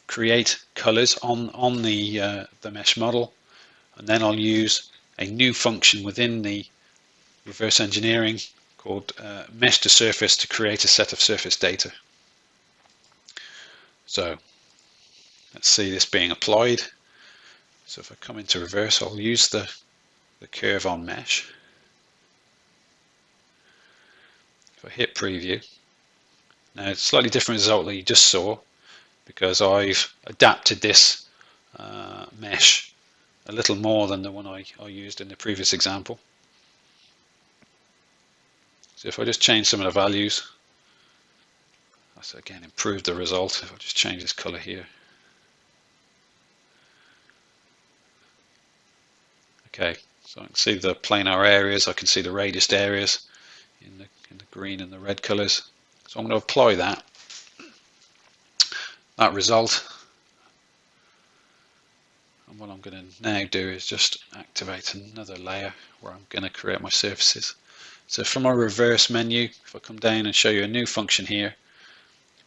create colors on the mesh model, and then I'll use a new function within the reverse engineering called mesh to surface to create a set of surface data. So let's see this being applied. So if I come into reverse, I'll use the curve on mesh. If I hit preview, now it's a slightly different result that you just saw because I've adapted this mesh a little more than the one I used in the previous example. So if I just change some of the values, that's again improved the result. If I just change this color here. Okay, so I can see the planar areas, I can see the radiused areas in the green and the red colors. So I'm going to apply that result. And what I'm going to now do is just activate another layer where I'm going to create my surfaces. So from our reverse menu, if I come down and show you a new function here,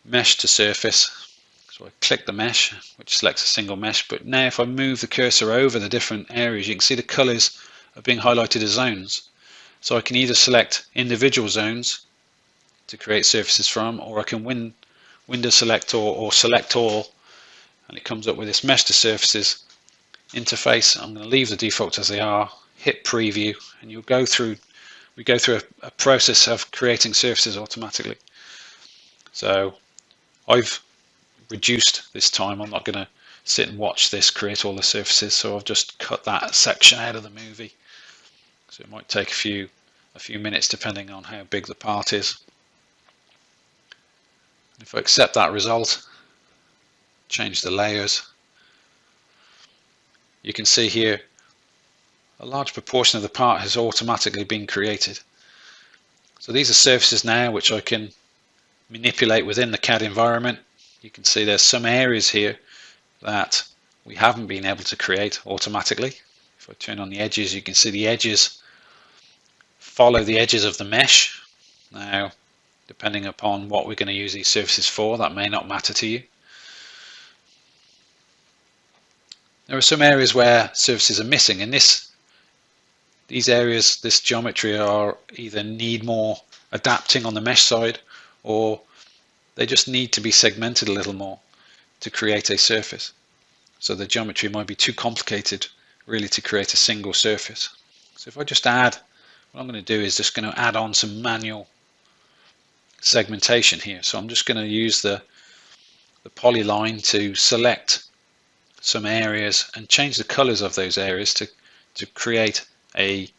mesh to surface. So I click the mesh, which selects a single mesh, but now if I move the cursor over the different areas, you can see the colors are being highlighted as zones. So I can either select individual zones to create surfaces from, or I can window select or select all, and it comes up with this mesh to surfaces interface. I'm going to leave the defaults as they are, hit preview, and we go through a process of creating surfaces automatically. So I've reduced this time. I'm not going to sit and watch this create all the surfaces, so I've just cut that section out of the movie. So it might take a few minutes depending on how big the part is. If I accept that result, change the layers, you can see here a large proportion of the part has automatically been created. So these are surfaces now which I can manipulate within the CAD environment. You can see there's some areas here that we haven't been able to create automatically. If I turn on the edges, you can see the edges follow the edges of the mesh. Now, depending upon what we're going to use these surfaces for, that may not matter to you. There are some areas where surfaces are missing, and these areas, this geometry, are either need more adapting on the mesh side, or they just need to be segmented a little more to create a surface. So the geometry might be too complicated really to create a single surface. So if I just add, what I'm going to do is just going to add on some manual segmentation here. So I'm just going to use the polyline to select some areas and change the colors of those areas to create a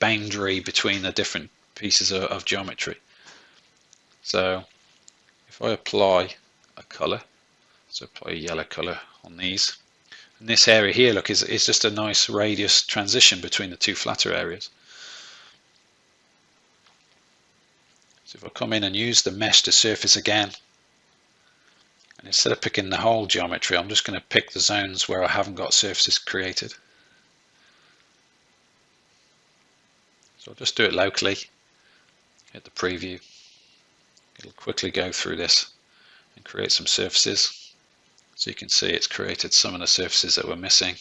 boundary between the different pieces of geometry. So if I apply a color, so apply a yellow color on these, and this area here, look, is just a nice radius transition between the two flatter areas. So if I come in and use the mesh to surface again, and instead of picking the whole geometry, I'm just going to pick the zones where I haven't got surfaces created. So I'll just do it locally, hit the preview. It'll quickly go through this and create some surfaces. So you can see it's created some of the surfaces that were missing.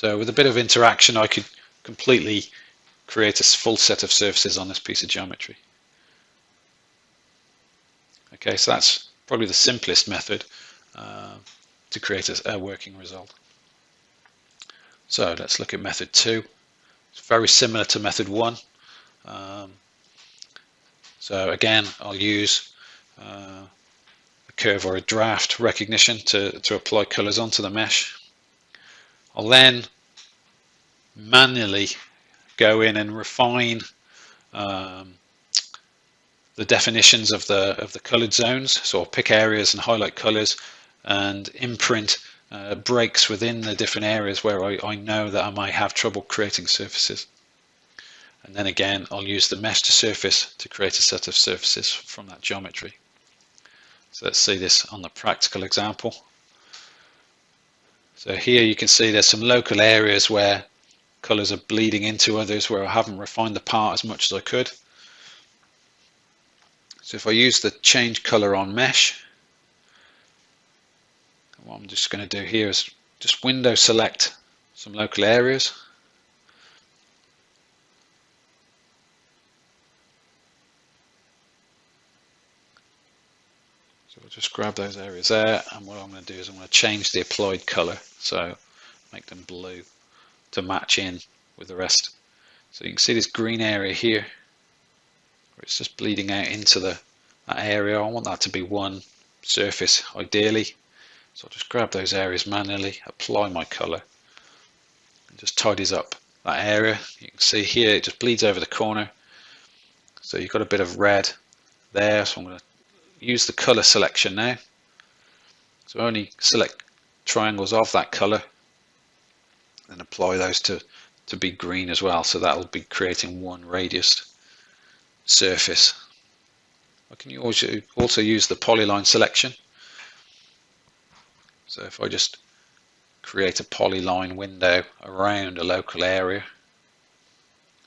So with a bit of interaction I could completely create a full set of surfaces on this piece of geometry. Okay, so that's probably the simplest method to create a working result. So let's look at method 2. It's very similar to method 1. So again, I'll use a curve or a draft recognition to apply colors onto the mesh. I'll then manually go in and refine the definitions of the colored zones. So I'll pick areas and highlight colors and imprint breaks within the different areas where I know that I might have trouble creating surfaces. And then again, I'll use the mesh to surface to create a set of surfaces from that geometry. So let's see this on the practical example. So here you can see there's some local areas where colors are bleeding into others where I haven't refined the part as much as I could. So if I use the change color on mesh, what I'm just going to do here is just window select some local areas. So we'll just grab those areas there, and what I'm going to do is I'm going to change the applied color, so make them blue to match in with the rest. So you can see this green area here where it's just bleeding out into that area. I want that to be one surface ideally. So I'll just grab those areas manually, apply my color, and just tidies up that area. You can see here it just bleeds over the corner. So you've got a bit of red there, so I'm going to use the color selection now. So only select triangles of that color and apply those to be green as well. So that will be creating one radius surface. I can also use the polyline selection. So if I just create a polyline window around a local area,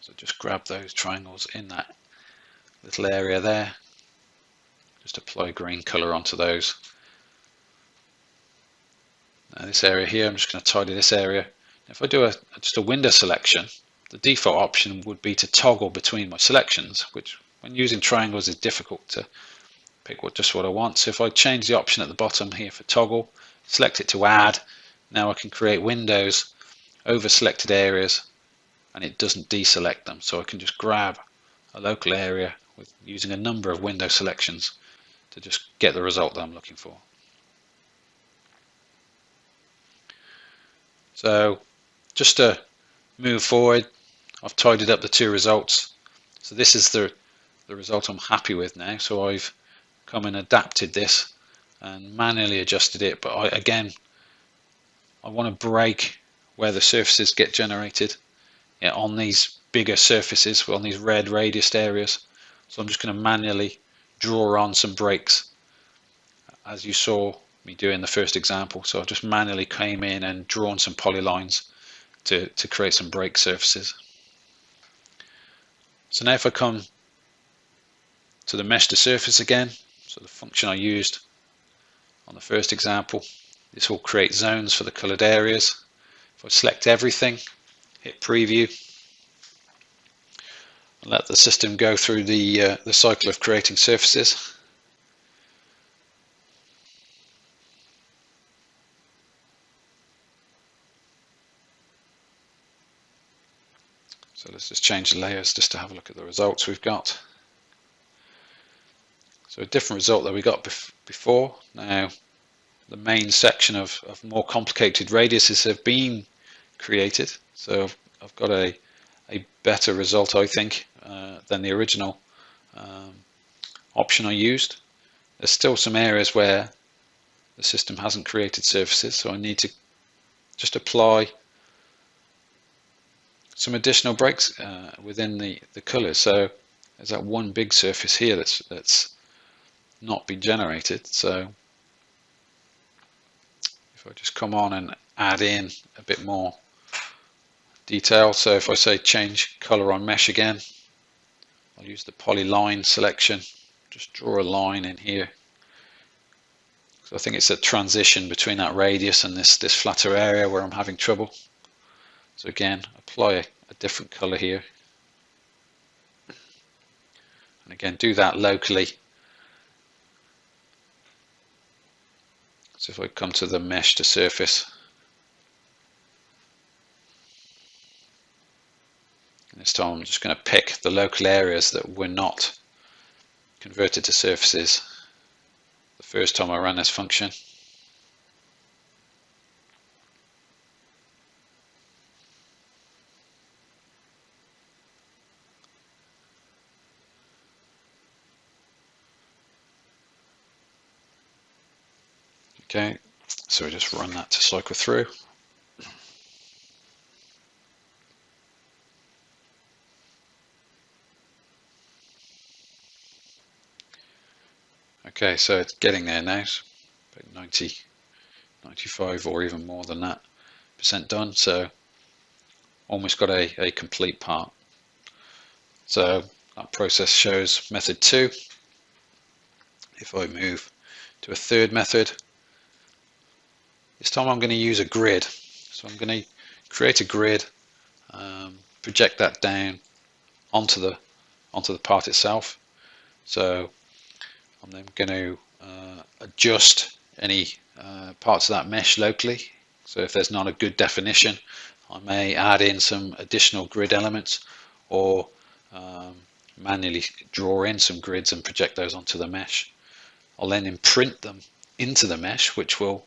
so just grab those triangles in that little area there, just apply green color onto those. Now this area here, I'm just going to tidy this area. If I do just a window selection, the default option would be to toggle between my selections, which when using triangles is difficult to pick just what I want. So if I change the option at the bottom here for toggle, select it to add, now I can create windows over selected areas and it doesn't deselect them. So I can just grab a local area with using a number of window selections to just get the result that I'm looking for. So just to move forward, I've tidied up the two results. So this is the result I'm happy with now. So I've come and adapted this and manually adjusted it, but I want to break where the surfaces get generated on these bigger surfaces, on these red radiused areas. So I'm just going to manually draw on some breaks, as you saw me do in the first example. So I've just manually came in and drawn some polylines to create some break surfaces. So now if I come to the mesh to surface again, so the function I used on the first example, this will create zones for the colored areas. If I select everything, hit preview, and let the system go through the cycle of creating surfaces. So let's just change the layers just to have a look at the results we've got. So a different result that we got before. Now the main section of more complicated radiuses have been created. So I've got a better result, I think, than the original option I used. There's still some areas where the system hasn't created surfaces, so I need to just apply some additional breaks within the colors. So there's that one big surface here that's not been generated. So if I just come on and add in a bit more detail, so if I say change color on mesh again, I'll use the polyline selection, just draw a line in here. So I think it's a transition between that radius and this flatter area where I'm having trouble. So again, apply a different color here. And again, do that locally. So if I come to the mesh to surface, and this time I'm just going to pick the local areas that were not converted to surfaces the first time I ran this function. Okay, so we just run that to cycle through. Okay, so it's getting there now. It's about 90, 95 or even more than that % done. So almost got a complete part. So that process shows method 2. If I move to a third method, this time I'm going to use a grid. So I'm going to create a grid, project that down onto the part itself. So I'm then going to adjust any parts of that mesh locally. So if there's not a good definition, I may add in some additional grid elements, or manually draw in some grids and project those onto the mesh. I'll then imprint them into the mesh, which will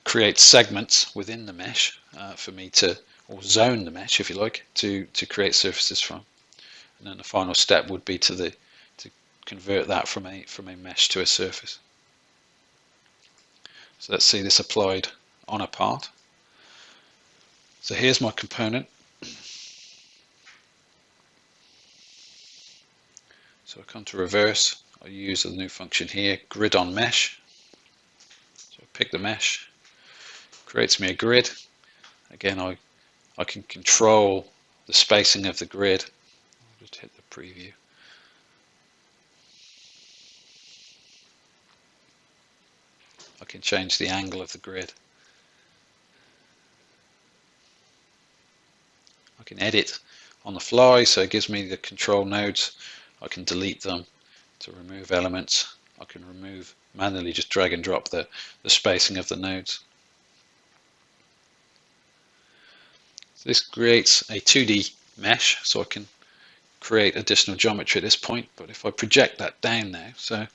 create segments within the mesh for me to, or zone the mesh if you like, to create surfaces from. And then the final step would be to convert that from a mesh to a surface. So let's see this applied on a part. So here's my component. So I come to reverse, I use the new function here, grid on mesh. So I pick the mesh, creates me a grid. Again, I can control the spacing of the grid. I'll just hit the preview. I can change the angle of the grid. I can edit on the fly, so it gives me the control nodes. I can delete them to remove elements. I can remove, manually just drag and drop the spacing of the nodes. So this creates a 2D mesh, so I can create additional geometry at this point. But if I project that down now, so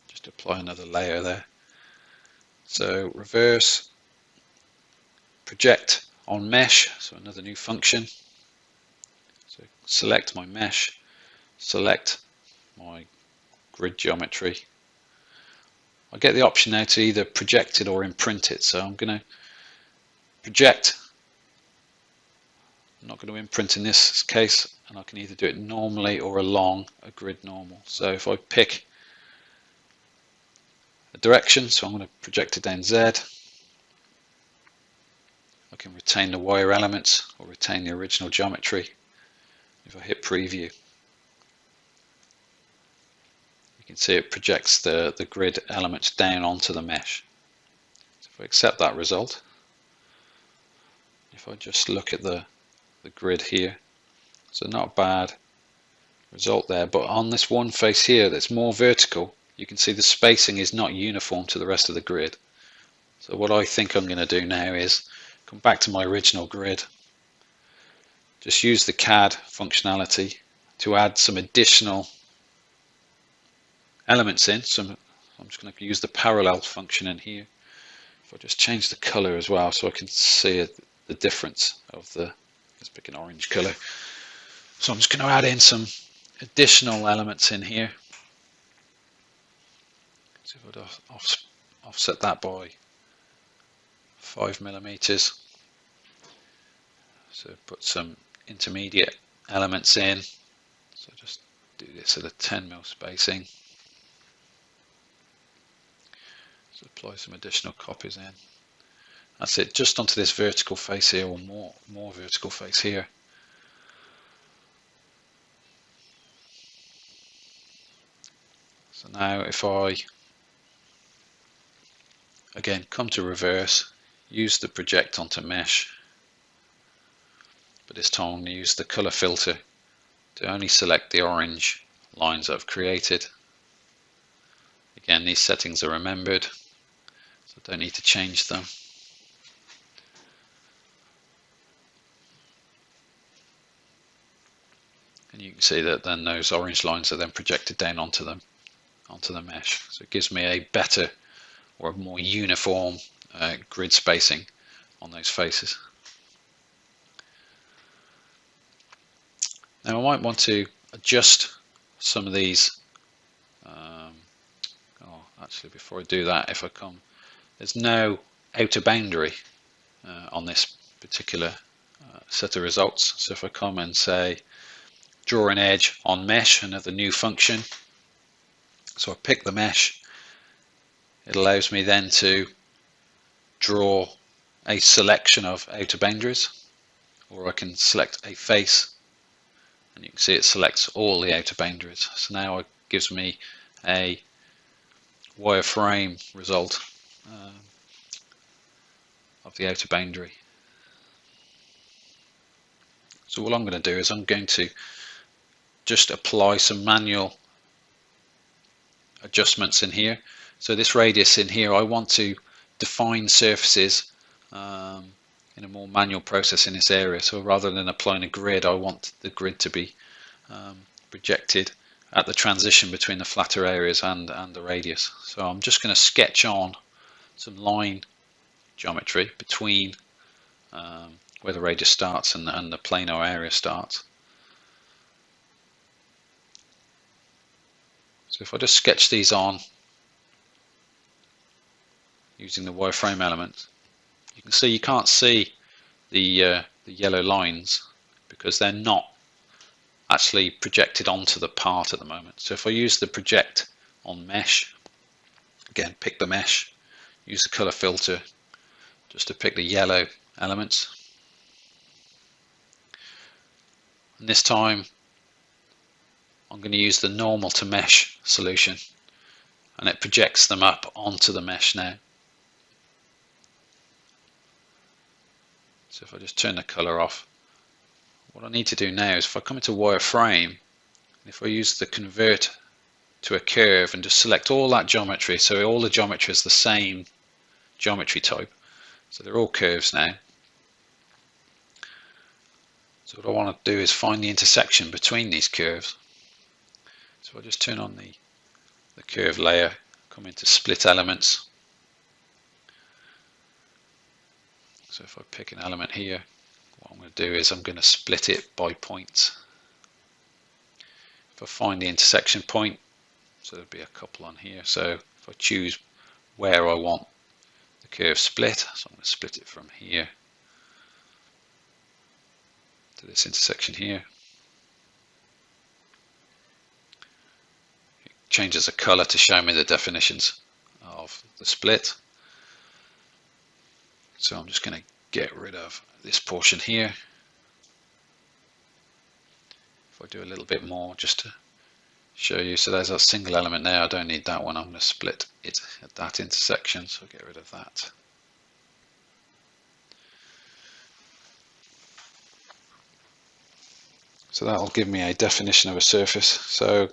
just apply another layer there. So reverse, project on mesh, so another new function. So select my mesh, select my grid geometry. I get the option now to either project it or imprint it. So I'm going to project. I'm not going to imprint in this case, and I can either do it normally or along a grid normal. So if I pick a direction, so I'm going to project it down Z, I can retain the wire elements or retain the original geometry. If I hit preview, you can see it projects the grid elements down onto the mesh. So if I accept that result, if I just look at the grid here, so not a bad result there, but on this one face here that's more vertical, you can see the spacing is not uniform to the rest of the grid. So what I think I'm going to do now is come back to my original grid, just use the CAD functionality to add some additional elements in. So I'm just going to use the parallel function in here. If I just change the color as well, so I can see the difference of the, let's pick an orange color. So I'm just going to add in some additional elements in here. So if I'd offset that by 5 millimeters. So put some intermediate elements in. So just do this at a 10 mil spacing. So apply some additional copies in. That's it, just onto this vertical face here, or more vertical face here. So now if I again come to reverse, use the project onto mesh, but this time I'm going to use the color filter to only select the orange lines I've created. Again, these settings are remembered, so I don't need to change them. And you can see that then those orange lines are then projected down onto the mesh. So it gives me a better or a more uniform grid spacing on those faces. Now I might want to adjust some of these. Actually, before I do that, if I come, there's no outer boundary on this particular set of results. So if I come and say draw an edge on mesh, another new function, so I pick the mesh, it allows me then to draw a selection of outer boundaries, or I can select a face and you can see it selects all the outer boundaries. So now it gives me a wireframe result of the outer boundary. So what I'm going to do is I'm going to just apply some manual adjustments in here. So this radius in here, I want to define surfaces in a more manual process in this area. So rather than applying a grid, I want the grid to be projected at the transition between the flatter areas and the radius. So I'm just going to sketch on some line geometry between where the radius starts and the planar area starts. So if I just sketch these on using the wireframe element, you can see you can't see the yellow lines because they're not actually projected onto the part at the moment. So if I use the project on mesh, again pick the mesh, use the color filter just to pick the yellow elements, and this time I'm going to use the normal to mesh solution and it projects them up onto the mesh now. So if I just turn the color off, what I need to do now is if I come into wireframe, if I use the convert to a curve and just select all that geometry, so all the geometry is the same geometry type, so they're all curves now. So what I want to do is find the intersection between these curves. So I'll just turn on the curve layer, come into split elements. So if I pick an element here, what I'm going to do is I'm going to split it by points. If I find the intersection point, so there'll be a couple on here, so if I choose where I want the curve split, so I'm going to split it from here to this intersection here. It changes the color to show me the definitions of the split. So I'm just going to get rid of this portion here. If I do a little bit more just to show you, so there's a single element there, I don't need that one, I'm going to split it at that intersection, so I'll get rid of that. So that'll give me a definition of a surface. So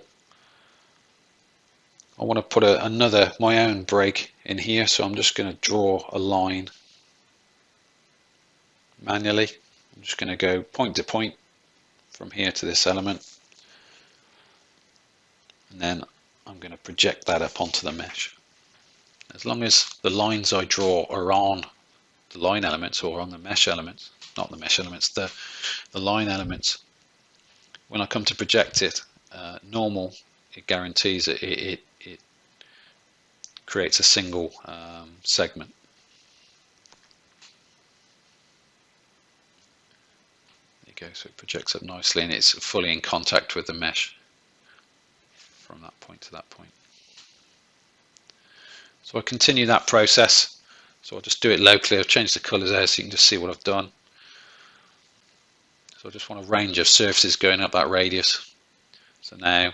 I want to put my own break in here, so I'm just going to draw a line manually. I'm just going to go point to point from here to this element, and then I'm going to project that up onto the mesh. As long as the lines I draw are on the line elements or on the mesh elements, not the mesh elements, the line elements, when I come to project it, normal, it guarantees it creates a single segment. So it projects up nicely and it's fully in contact with the mesh from that point to that point. So I continue that process. So I'll just do it locally. I've changed the colors there so you can just see what I've done. So I just want a range of surfaces going up that radius. So now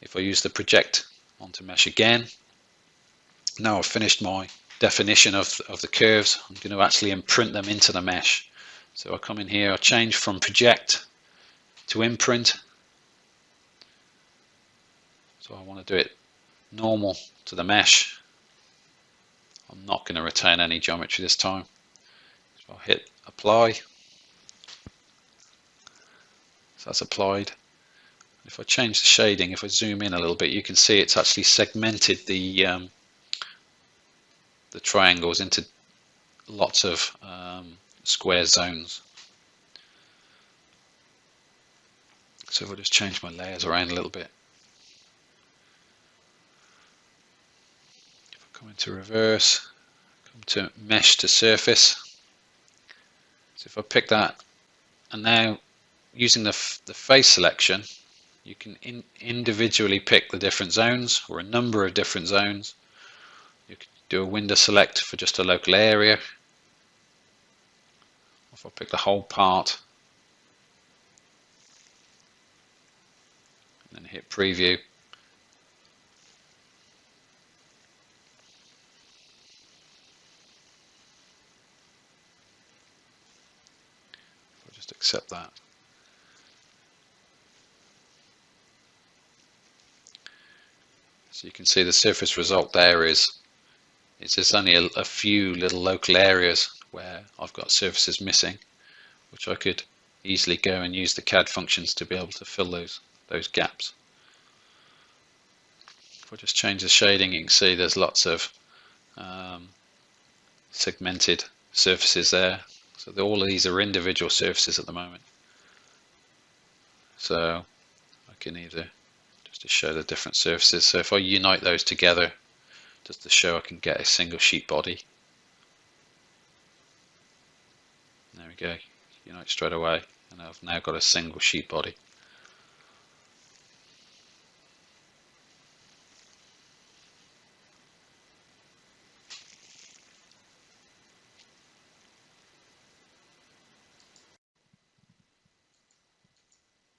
if I use the project onto mesh again. Now I've finished my definition of the curves, I'm going to actually imprint them into the mesh. So I come in here, I change from project to imprint. So I want to do it normal to the mesh. I'm not going to retain any geometry this time. So I'll hit apply. So that's applied. If I change the shading, if I zoom in a little bit, you can see it's actually segmented the triangles into lots of square zones. So if I just change my layers around a little bit. If I come into reverse, come to mesh to surface. So if I pick that, and now using the face selection, you can individually pick the different zones, or a number of different zones. You can do a window select for just a local area. If I pick the whole part, and then hit preview, if I just accept that. So you can see the surface result there is there's only a few little local areas where I've got surfaces missing, which I could easily go and use the CAD functions to be able to fill those gaps. If I just change the shading, you can see there's lots of segmented surfaces there. So all of these are individual surfaces at the moment. So I can either just to show the different surfaces. So if I unite those together, just to show I can get a single sheet body. There we go, unite straight away, and I've now got a single sheet body.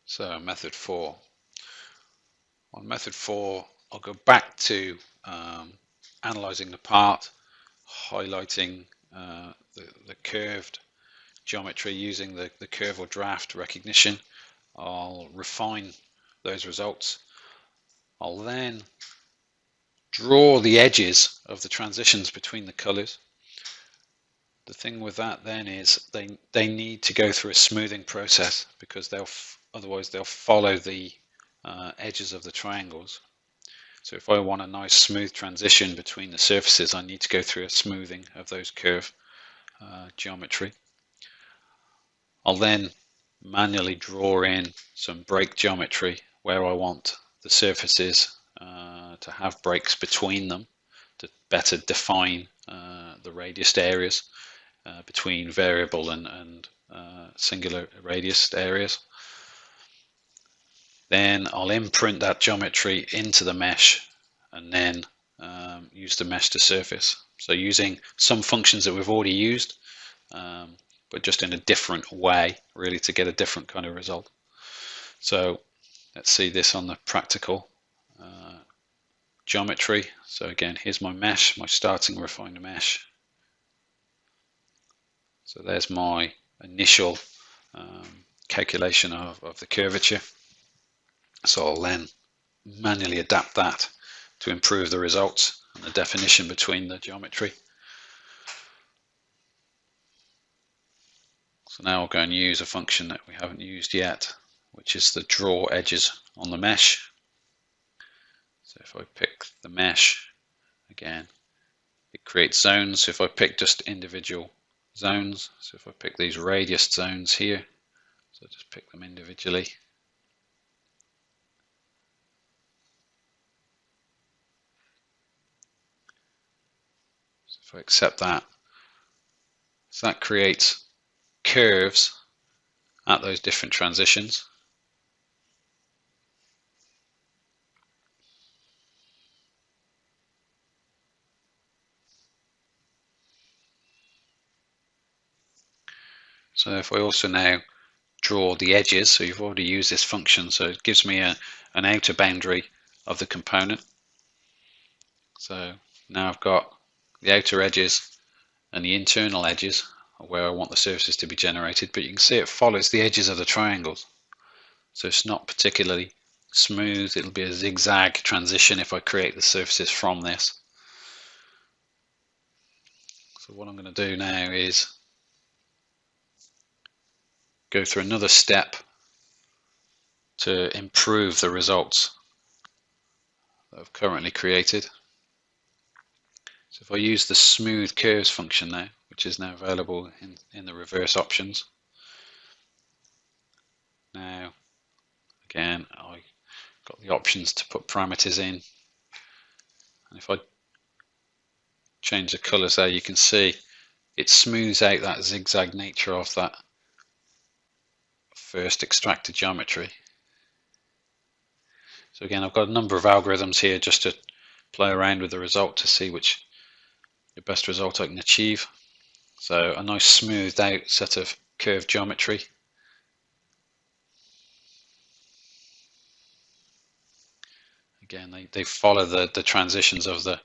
So method 4. On method 4, I'll go back to analyzing the part, highlighting the curved geometry using the curve or draft recognition. I'll refine those results. I'll then draw the edges of the transitions between the colors. The thing with that then is they need to go through a smoothing process, because otherwise they'll follow the edges of the triangles. So if I want a nice smooth transition between the surfaces, I need to go through a smoothing of those curve geometry. I'll then manually draw in some break geometry where I want the surfaces to have breaks between them to better define the radius areas between variable and singular radius areas. Then I'll imprint that geometry into the mesh and then use the mesh to surface. So using some functions that we've already used, but just in a different way, really, to get a different kind of result. So let's see this on the practical geometry. So again, here's my mesh, my starting refined mesh. So there's my initial calculation of the curvature. So I'll then manually adapt that to improve the results and the definition between the geometry. So now I'll go and use a function that we haven't used yet, which is the draw edges on the mesh. So if I pick the mesh, again, it creates zones. So if I pick just individual zones, so if I pick these radius zones here, so just pick them individually. So if I accept that, so that creates curves at those different transitions. So if I also now draw the edges, so you've already used this function, so it gives me an outer boundary of the component. So now I've got the outer edges and the internal edges where I want the surfaces to be generated, but you can see it follows the edges of the triangles. So it's not particularly smooth. It'll be a zigzag transition if I create the surfaces from this. So what I'm going to do now is go through another step to improve the results that I've currently created. So if I use the smooth curves function now, which is now available in the reverse options. Now, again, I got the options to put parameters in. And if I change the colors there, you can see it smooths out that zigzag nature of that first extracted geometry. So again, I've got a number of algorithms here just to play around with the result to see which the best result I can achieve. So a nice smoothed out set of curved geometry. Again, they follow the transitions of the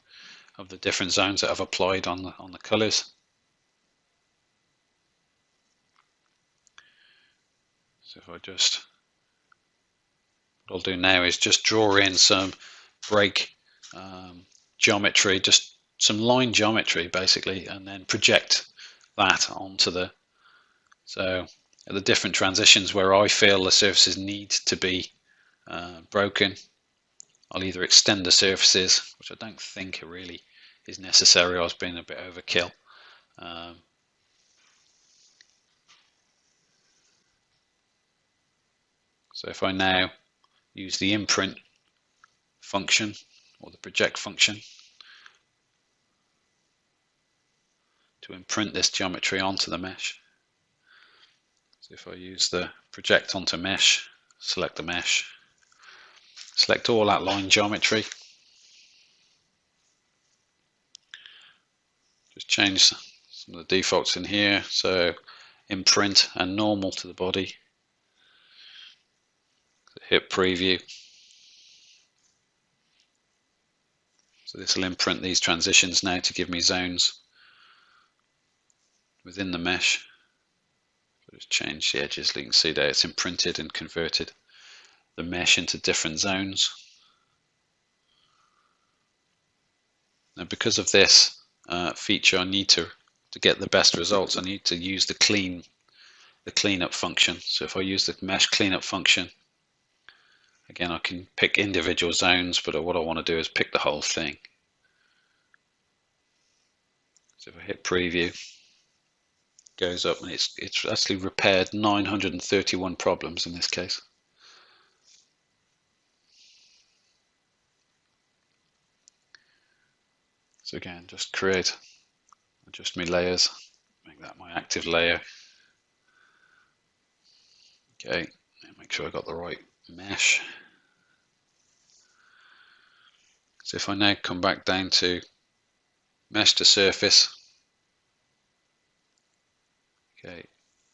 different zones that I've applied on the colors. So if I just, what I'll do now is just draw in some break geometry, just some line geometry basically, and then project that onto the, so at the different transitions where I feel the surfaces need to be broken, I'll either extend the surfaces, which I don't think it really is necessary. I was being a bit overkill. So if I now use the imprint function or the project function to imprint this geometry onto the mesh. So if I use the project onto mesh, select the mesh, select all that line geometry, just change some of the defaults in here, so imprint and normal to the body, hit preview. So this will imprint these transitions now to give me zones within the mesh. I'll just change the edges so you can see there it's imprinted and converted the mesh into different zones. Now because of this feature, I need to get the best results, I need to use the cleanup function. So if I use the mesh cleanup function, again I can pick individual zones, but what I want to do is pick the whole thing. So if I hit preview, it goes up and it's actually repaired 931 problems in this case. So again, just adjust my layers, make that my active layer. Okay, make sure I got the right mesh. So if I now come back down to mesh to surface, okay,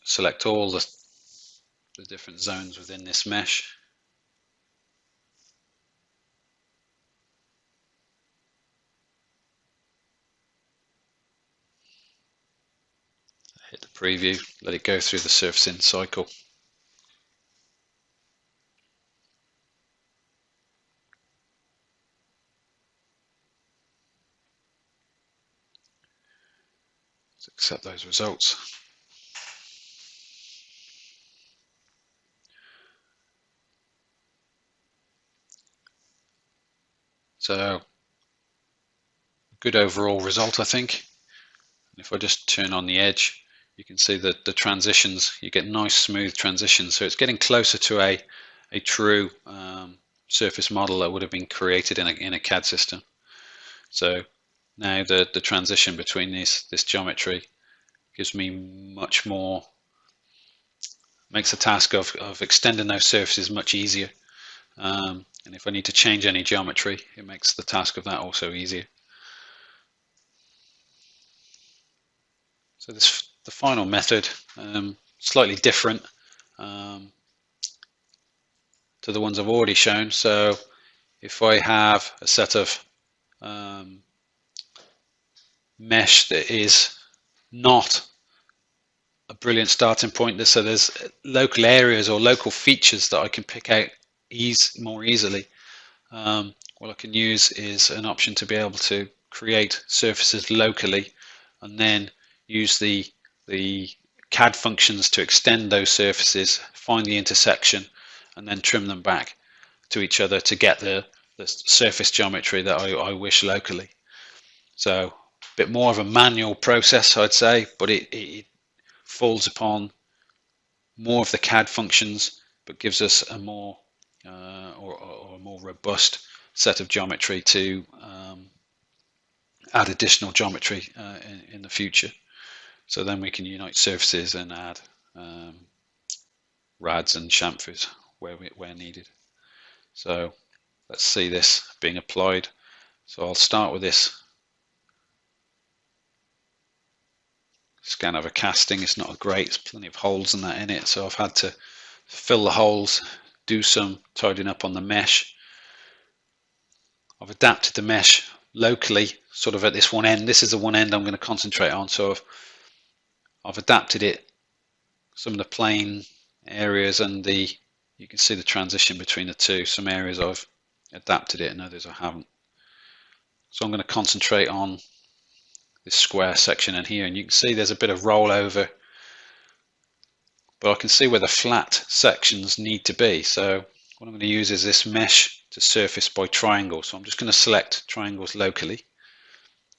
select all the different zones within this mesh. Hit the preview, let it go through the surfacing cycle. Let's accept those results. So, good overall result, I think. And if I just turn on the edge, you can see that the transitions, you get nice smooth transitions. So it's getting closer to a true surface model that would have been created in a CAD system. So now the transition between this geometry gives me much more, makes the task of extending those surfaces much easier. And if I need to change any geometry, it makes the task of that also easier. So the final method, slightly different to the ones I've already shown. So if I have a set of mesh that is not a brilliant starting point. So there's local areas or local features that I can pick out more easily. What I can use is an option to be able to create surfaces locally and then use the CAD functions to extend those surfaces, find the intersection, and then trim them back to each other to get the surface geometry that I wish locally. So a bit more of a manual process, I'd say, but it falls upon more of the CAD functions, but gives us a more or a more robust set of geometry to add additional geometry in the future. So then we can unite surfaces and add rads and chamfers where needed. So let's see this being applied. So I'll start with this scan of a casting. It's not great, there's plenty of holes and that in it, so I've had to fill the holes, do some tidying up on the mesh. I've adapted the mesh locally, sort of at this one end. This is the one end I'm going to concentrate on, so I've adapted it, some of the plane areas, and you can see the transition between the two. Some areas I've adapted it and others I haven't. So I'm going to concentrate on this square section in here, and you can see there's a bit of rollover, but I can see where the flat sections need to be. So what I'm going to use is this mesh to surface by triangle. So I'm just going to select triangles locally.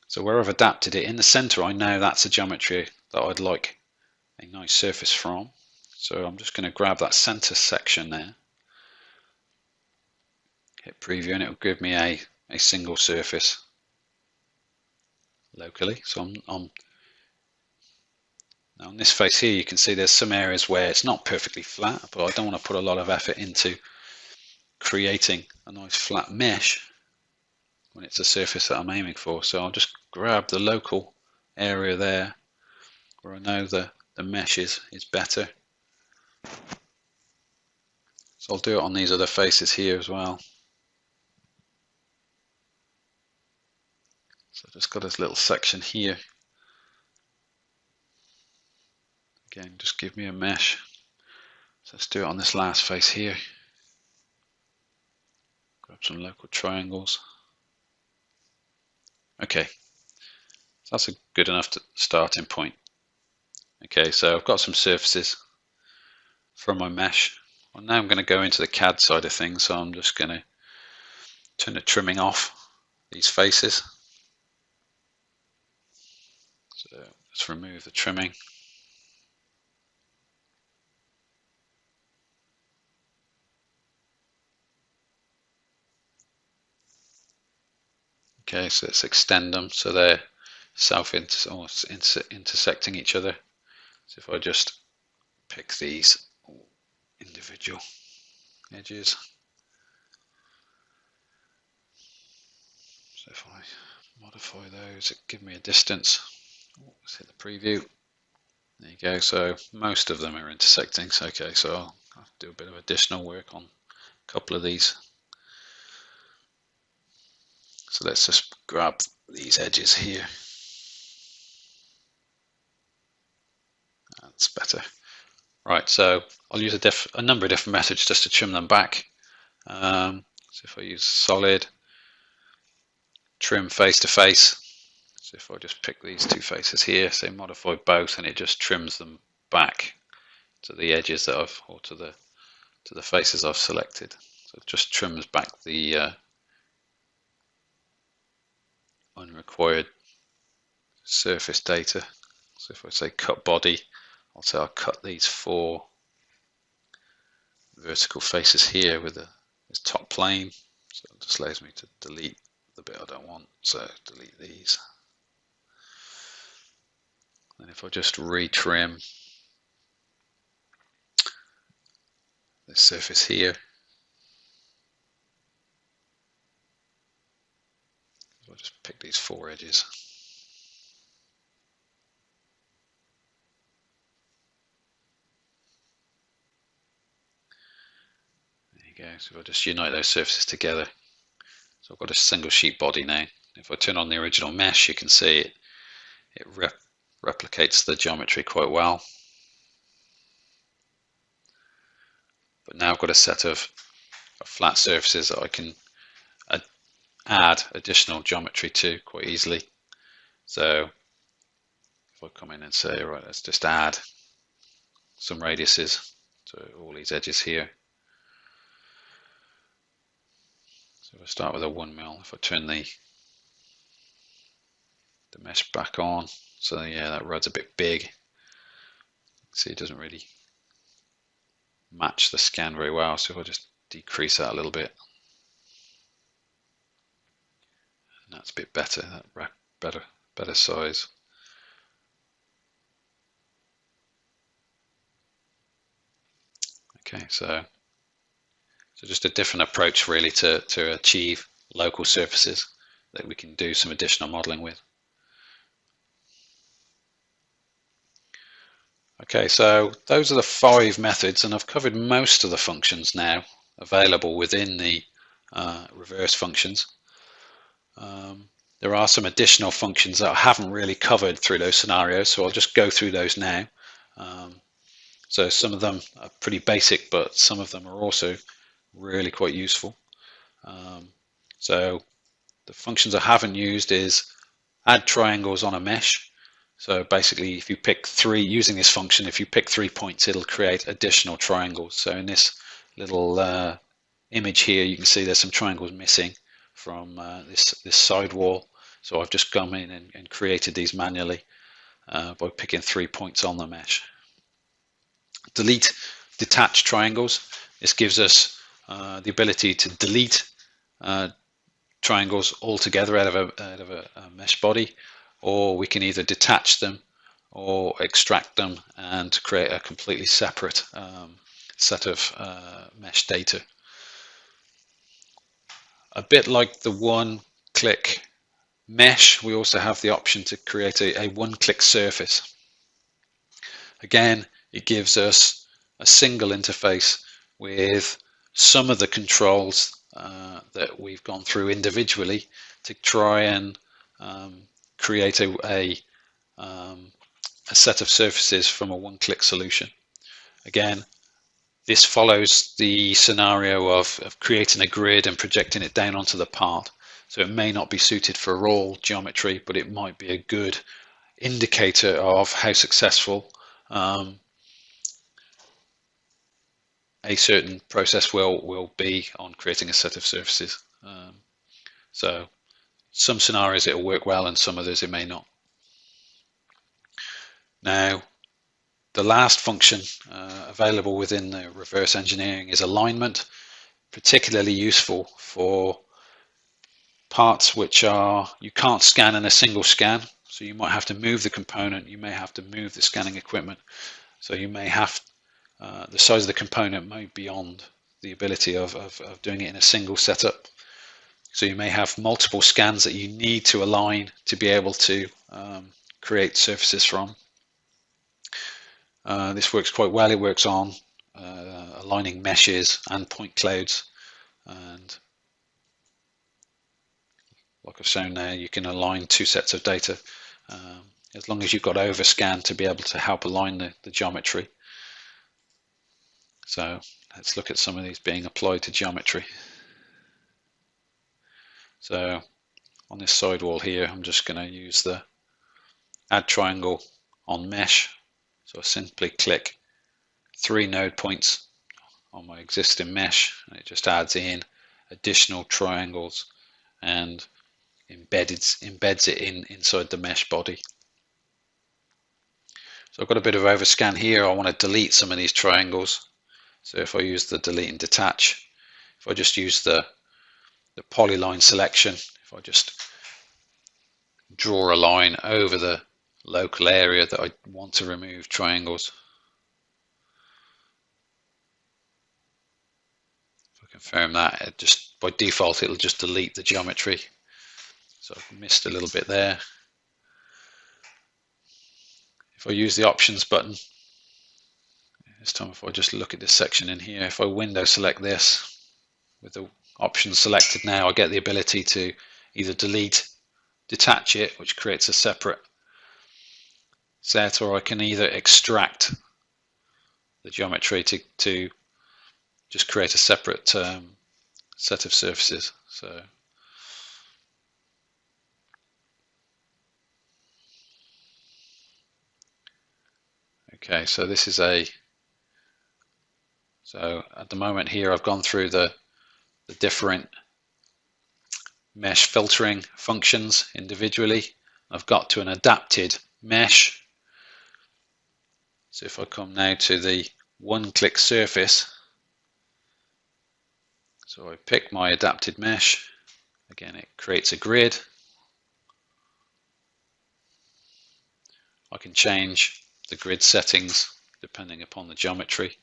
So where I've adapted it in the center, I know that's a geometry that I'd like a nice surface from. So I'm just going to grab that center section there, hit preview, and it will give me a single surface locally. So I'm now on this face here, you can see there's some areas where it's not perfectly flat, but I don't want to put a lot of effort into creating a nice flat mesh when it's a surface that I'm aiming for. So I'll just grab the local area there where I know the mesh is better. So I'll do it on these other faces here as well. So I've just got this little section here. Again, just give me a mesh. So let's do it on this last face here. Grab some local triangles. Okay, so that's a good enough starting point. Okay, so I've got some surfaces from my mesh. Well, now I'm going to go into the CAD side of things, so I'm just going to turn the trimming off these faces. So let's remove the trimming. Okay, so let's extend them so they're intersecting each other. So if I just pick these individual edges, so if I modify those, it gives me a distance. Let's hit the preview. There you go. So most of them are intersecting. So okay, so I'll do a bit of additional work on a couple of these. So let's just grab these edges here. That's better. Right, so I'll use a number of different methods just to trim them back. So if I use solid, trim face to face. So if I just pick these two faces here, say modify both, and it just trims them back to the edges that I've, or to the faces I've selected. So it just trims back the unrequired surface data. So if I say cut body, I'll say I'll cut these 4 vertical faces here with this top plane. So it just allows me to delete the bit I don't want. So delete these. And if I just retrim this surface here, I'll just pick these 4 edges. There you go. So if I just unite those surfaces together, so I've got a single sheet body now. if I turn on the original mesh, you can see it replicates the geometry quite well. But now I've got a set of flat surfaces that I can add additional geometry to quite easily. So if I come in and say, right, let's just add some radiuses to all these edges here. So if I start with a 1 mil, if I turn the mesh back on, so yeah, that rod's a bit big. See, it doesn't really match the scan very well, so if I just decrease that a little bit, and that's a bit better, that better size. Okay, so just a different approach really to achieve local surfaces that we can do some additional modeling with. Okay, so those are the 5 methods, and I've covered most of the functions now available within the reverse functions. There are some additional functions that I haven't really covered through those scenarios, so I'll just go through those now. So some of them are pretty basic, but some of them are also really quite useful. So the functions I haven't used is add triangles on a mesh. So basically, if you pick 3, using this function, if you pick 3 points, it'll create additional triangles. So in this little image here, you can see there's some triangles missing from this side wall. So I've just come in and created these manually by picking 3 points on the mesh. Delete detached triangles. This gives us the ability to delete triangles altogether out of a mesh body, or we can either detach them or extract them and create a completely separate set of mesh data. A bit like the one-click mesh, we also have the option to create a one-click surface. Again, it gives us a single interface with some of the controls that we've gone through individually to try and create a set of surfaces from a one-click solution. Again, this follows the scenario of creating a grid and projecting it down onto the part. So it may not be suited for all geometry, but it might be a good indicator of how successful a certain process will be on creating a set of surfaces. So some scenarios it will work well, and some others it may not. Now, the last function available within the reverse engineering is alignment, particularly useful for parts which you can't scan in a single scan. So you might have to move the component, you may have to move the scanning equipment. So you may have the size of the component may be beyond the ability of doing it in a single setup. So you may have multiple scans that you need to align to be able to create surfaces from. This works quite well. It works on aligning meshes and point clouds, and like I've shown there, you can align 2 sets of data as long as you've got overscan to be able to help align the geometry. So let's look at some of these being applied to geometry. So on this sidewall here, I'm just going to use the add triangle on mesh. So I simply click 3 node points on my existing mesh, and it just adds in additional triangles and embeds it inside the mesh body. So I've got a bit of overscan here. I want to delete some of these triangles. So if I use the delete and detach, if I just use the polyline selection, if I just draw a line over the local area that I want to remove triangles. If I confirm that, it just by default it'll just delete the geometry. So I've missed a little bit there. If I use the options button, this time if I just look at this section in here, if I window select this with the options selected now, I get the ability to either delete detach it, which creates a separate set, or I can either extract the geometry to just create a separate set of surfaces. So okay, so this is so at the moment here I've gone through the different mesh filtering functions individually. I've got to an adapted mesh. So if I come now to the one-click surface, so I pick my adapted mesh, again it creates a grid. I can change the grid settings depending upon the geometry.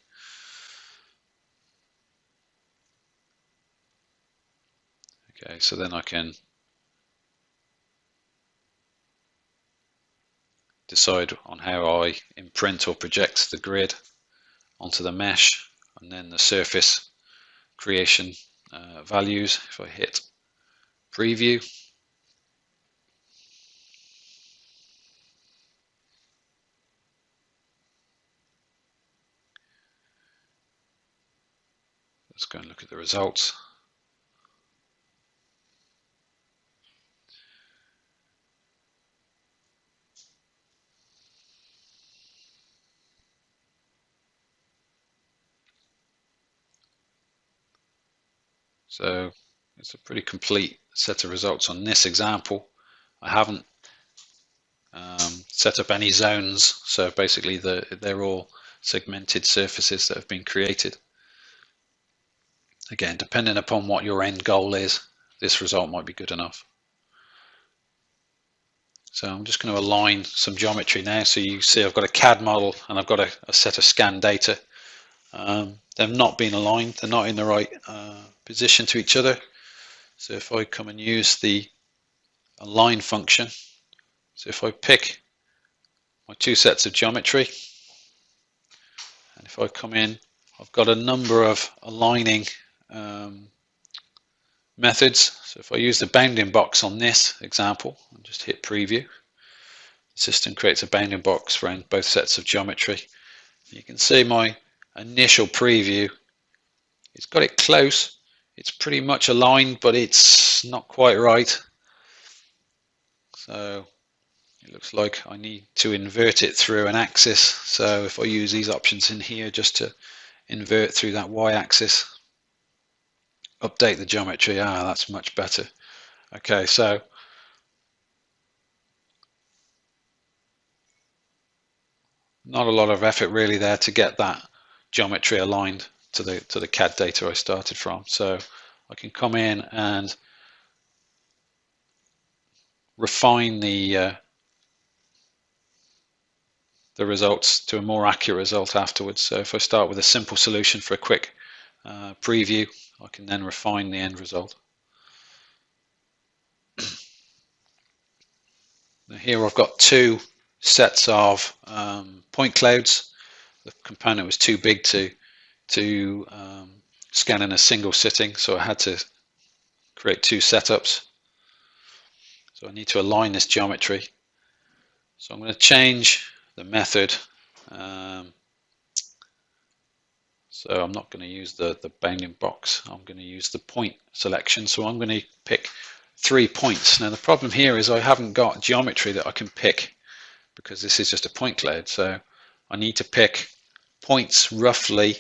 Okay, so then I can decide on how I imprint or project the grid onto the mesh, and then the surface creation values. If I hit preview, let's go and look at the results. So it's a pretty complete set of results on this example. I haven't set up any zones, so basically they're all segmented surfaces that have been created. Again, depending upon what your end goal is, this result might be good enough. So I'm just going to align some geometry now. So you see I've got a CAD model and I've got a set of scan data. They've not been aligned, they're not in the right position to each other. So if I come and use the align function, so if I pick my two sets of geometry, and if I come in, I've got a number of aligning methods. So if I use the bounding box on this example and just hit preview, the system creates a bounding box around both sets of geometry. You can see my initial preview, it's got it close, it's pretty much aligned, but it's not quite right. So it looks like I need to invert it through an axis. So if I use these options in here just to invert through that y-axis, update the geometry, that's much better. Okay, so not a lot of effort really there to get that geometry aligned to the CAD data I started from. So I can come in and refine the results to a more accurate result afterwards. So if I start with a simple solution for a quick preview, I can then refine the end result. Now here I've got two sets of point clouds. The component was too big to scan in a single sitting, so I had to create two setups. So I need to align this geometry. So I'm going to change the method. So I'm not going to use the bounding box. I'm going to use the point selection. So I'm going to pick 3 points. Now the problem here is I haven't got geometry that I can pick because this is just a point cloud. So I need to pick points roughly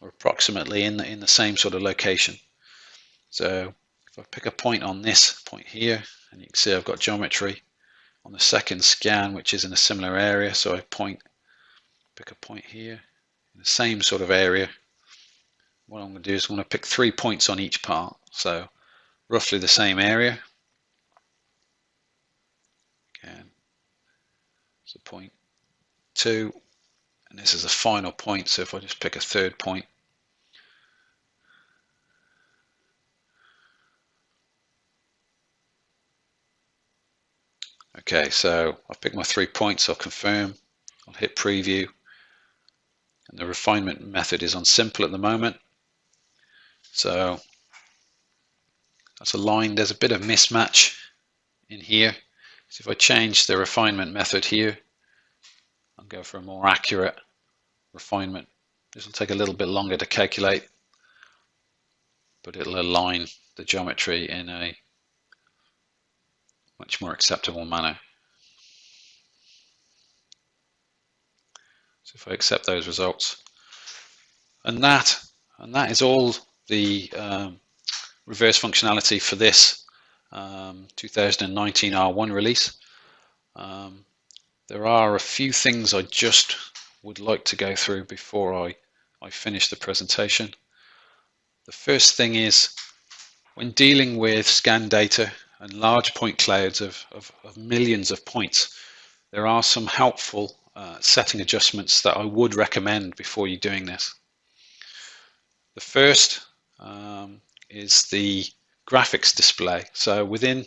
or approximately in the same sort of location. So if I pick a point on this point here, and you can see I've got geometry on the second scan which is in a similar area, so I pick a point here in the same sort of area. What I'm going to do is I'm going to pick 3 points on each part, so roughly the same area. Again, so point 2, and this is the final point, so if I just pick a third point, okay, so I've picked my 3 points, I'll confirm, I'll hit preview, and the refinement method is on simple at the moment. So that's aligned. There's a bit of mismatch in here. So if I change the refinement method here and go for a more accurate refinement, this will take a little bit longer to calculate, but it'll align the geometry in a much more acceptable manner. So if I accept those results, and that is all the reverse functionality for this 2019 R1 release. There are a few things I just would like to go through before I finish the presentation. The first thing is, when dealing with scan data and large point clouds of millions of points, there are some helpful setting adjustments that I would recommend before you're doing this. The first is the graphics display. So within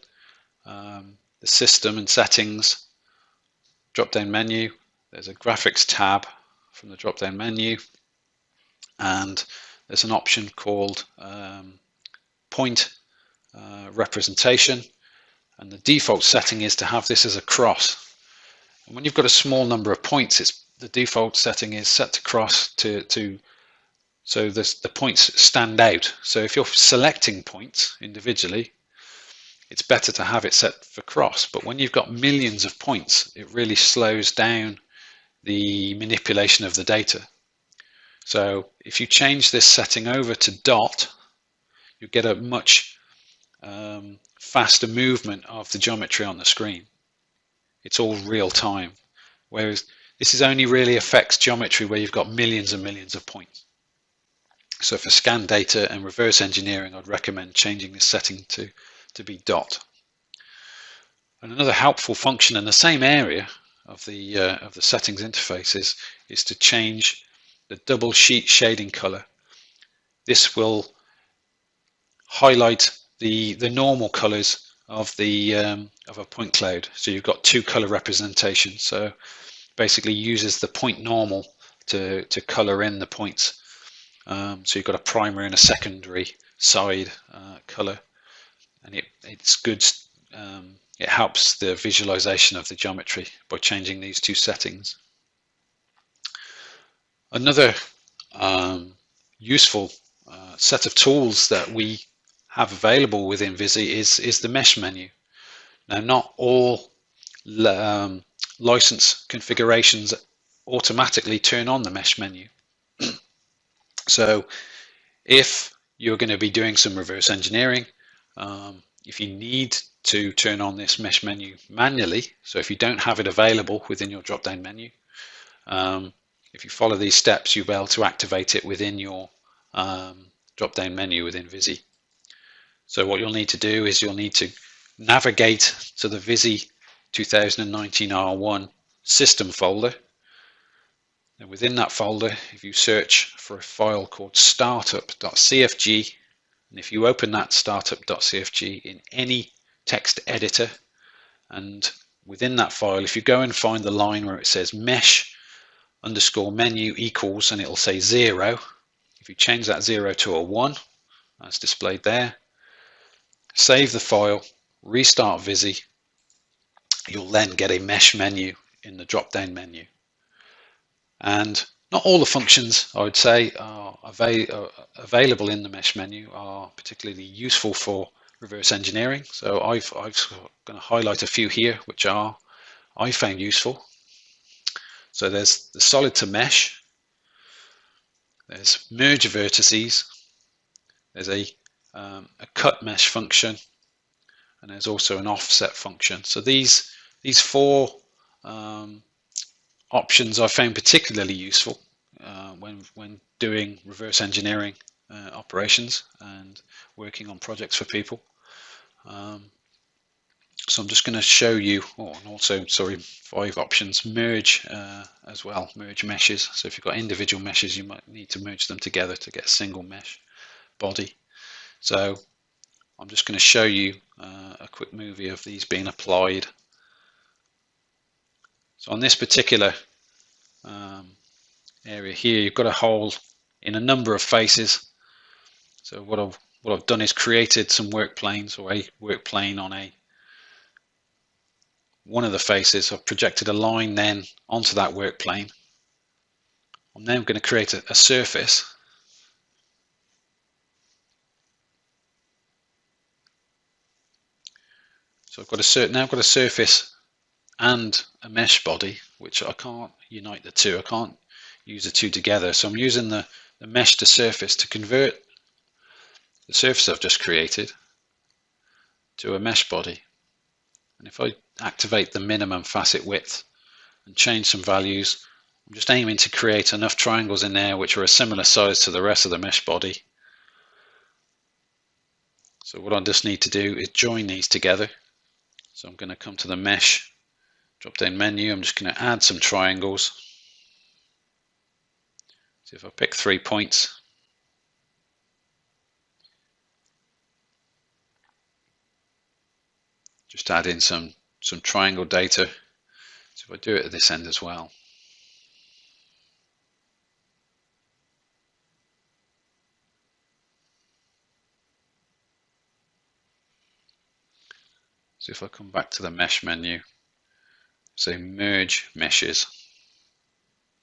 the system and settings drop-down menu, there's a graphics tab from the drop-down menu, and there's an option called point representation, and the default setting is to have this as a cross. And when you've got a small number of points, the default setting is set to cross so the points stand out. So if you're selecting points individually, it's better to have it set for cross. But when you've got millions of points, it really slows down the manipulation of the data. So if you change this setting over to dot, you get a much faster movement of the geometry on the screen. It's all real time, whereas this is only really affects geometry where you've got millions and millions of points. So for scan data and reverse engineering, I'd recommend changing this setting to be dot. And another helpful function in the same area of the settings interface is to change the double sheet shading color. This will highlight the normal colors of a point cloud. So you've got two color representation. So basically uses the point normal to color in the points. So you've got a primary and a secondary side color, and it's good. It helps the visualization of the geometry by changing these two settings. Another useful set of tools that we have available within VISI is the mesh menu. Now, not all license configurations automatically turn on the mesh menu. So if you're going to be doing some reverse engineering, if you need to turn on this mesh menu manually, so if you don't have it available within your drop-down menu, if you follow these steps, you'll be able to activate it within your drop-down menu within VISI. So what you'll need to do is you'll need to navigate to the VISI 2019 R1 system folder. And within that folder, if you search for a file called startup.cfg, and if you open that startup.cfg in any text editor, and within that file, if you go and find the line where it says mesh underscore menu equals, and it'll say 0, if you change that 0 to a 1, that's displayed there, save the file, restart VISI, you'll then get a mesh menu in the drop-down menu. And not all the functions, I would say, are available in the mesh menu are particularly useful for reverse engineering. So I'm going to highlight a few here which I found useful. So there's the solid to mesh, there's merge vertices, there's a cut mesh function, and there's also an offset function. So these four options I found particularly useful when doing reverse engineering operations and working on projects for people. So I'm just going to show you, and also, sorry, 5 options, merge as well, merge meshes. So if you've got individual meshes, you might need to merge them together to get a single mesh body. So I'm just going to show you a quick movie of these being applied. So on this particular area here, you've got a hole in a number of faces. So what I've done is created some work planes, or a work plane on a one of the faces. I've projected a line then onto that work plane. I'm now going to create a surface. So I've got now got a surface and a mesh body, which I can't unite the two. I can't use the two together. So I'm using the mesh to surface to convert the surface I've just created to a mesh body. And if I activate the minimum facet width and change some values, I'm just aiming to create enough triangles in there which are a similar size to the rest of the mesh body. So what I just need to do is join these together. So I'm going to come to the mesh drop down menu. I'm just going to add some triangles. So if I pick 3 points, just add in some triangle data. So if I do it at this end as well. So if I come back to the mesh menu, say merge meshes,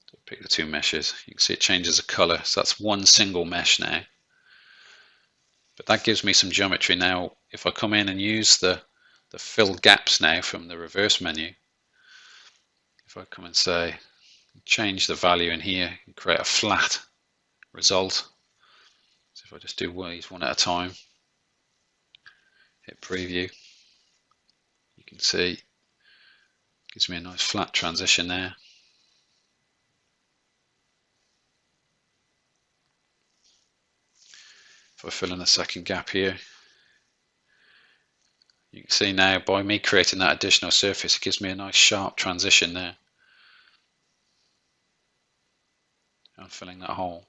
so pick the 2 meshes, you can see it changes the color. So that's one single mesh now. But that gives me some geometry now. If I come in and use the fill gaps now from the reverse menu, if I come and say change the value in here and create a flat result. So if I just do these one at a time, hit preview, you can see it gives me a nice flat transition there. If I fill in a second gap here, you can see now by me creating that additional surface, it gives me a nice sharp transition there. I'm filling that hole.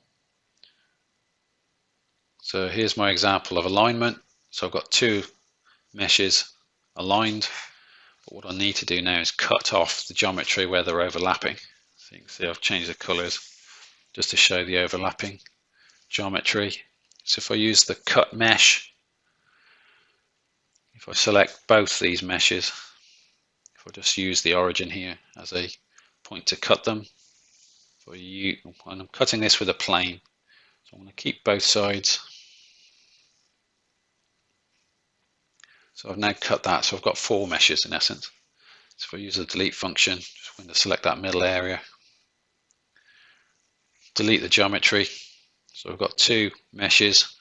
So here's my example of alignment. So I've got 2 meshes aligned, but what I need to do now is cut off the geometry where they're overlapping. So you can see I've changed the colors just to show the overlapping geometry. So if I use the cut mesh, if I select both these meshes, if I just use the origin here as a point to cut them, and I'm cutting this with a plane, so I'm going to keep both sides. So I've now cut that, so I've got 4 meshes in essence. So if I use the delete function, just going to select that middle area, delete the geometry. So I've got 2 meshes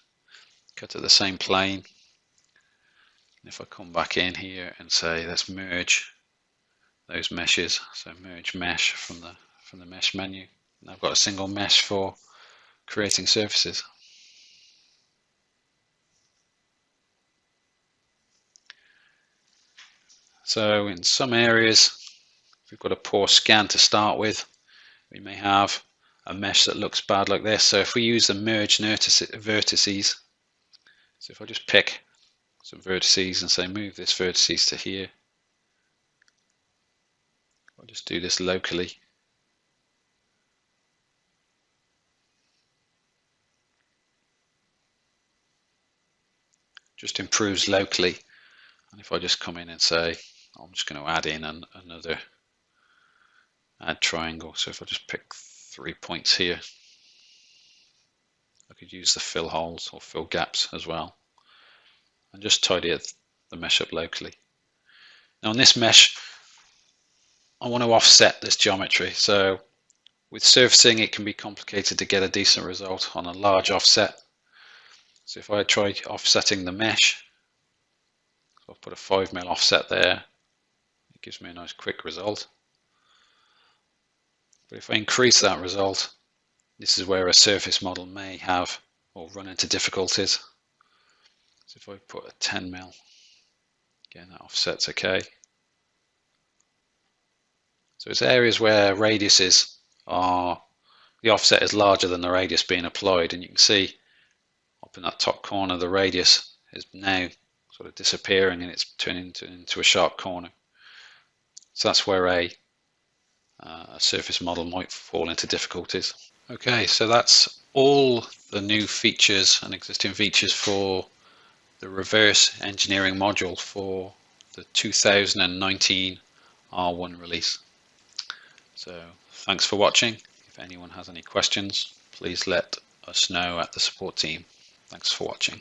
cut at the same plane. And if I come back in here and say let's merge those meshes, so merge mesh from the mesh menu, and I've got a single mesh for creating surfaces. So in some areas, if we've got a poor scan to start with, we may have a mesh that looks bad like this. So if we use the merge vertices, so if I just pick some vertices and say move this vertices to here, I'll just do this locally. Just improves locally. And if I just come in and say I'm just going to add in another add triangle, so if I just pick 3 points here, I could use the fill holes or fill gaps as well and just tidy the mesh up locally. Now on this mesh I want to offset this geometry, so with surfacing it can be complicated to get a decent result on a large offset. So if I try offsetting the mesh, so I'll put a 5mm offset there, it gives me a nice quick result. But if I increase that result, this is where a surface model may have or run into difficulties. So if I put a 10mm, again that offset's okay. So it's areas where radiuses are, the offset is larger than the radius being applied, and you can see up in that top corner the radius is now sort of disappearing and it's turning into a sharp corner. So that's where a surface model might fall into difficulties. Okay, so that's all the new features and existing features for the reverse engineering module for the 2019 R1 release. So thanks for watching. If anyone has any questions, please let us know at the support team. Thanks for watching.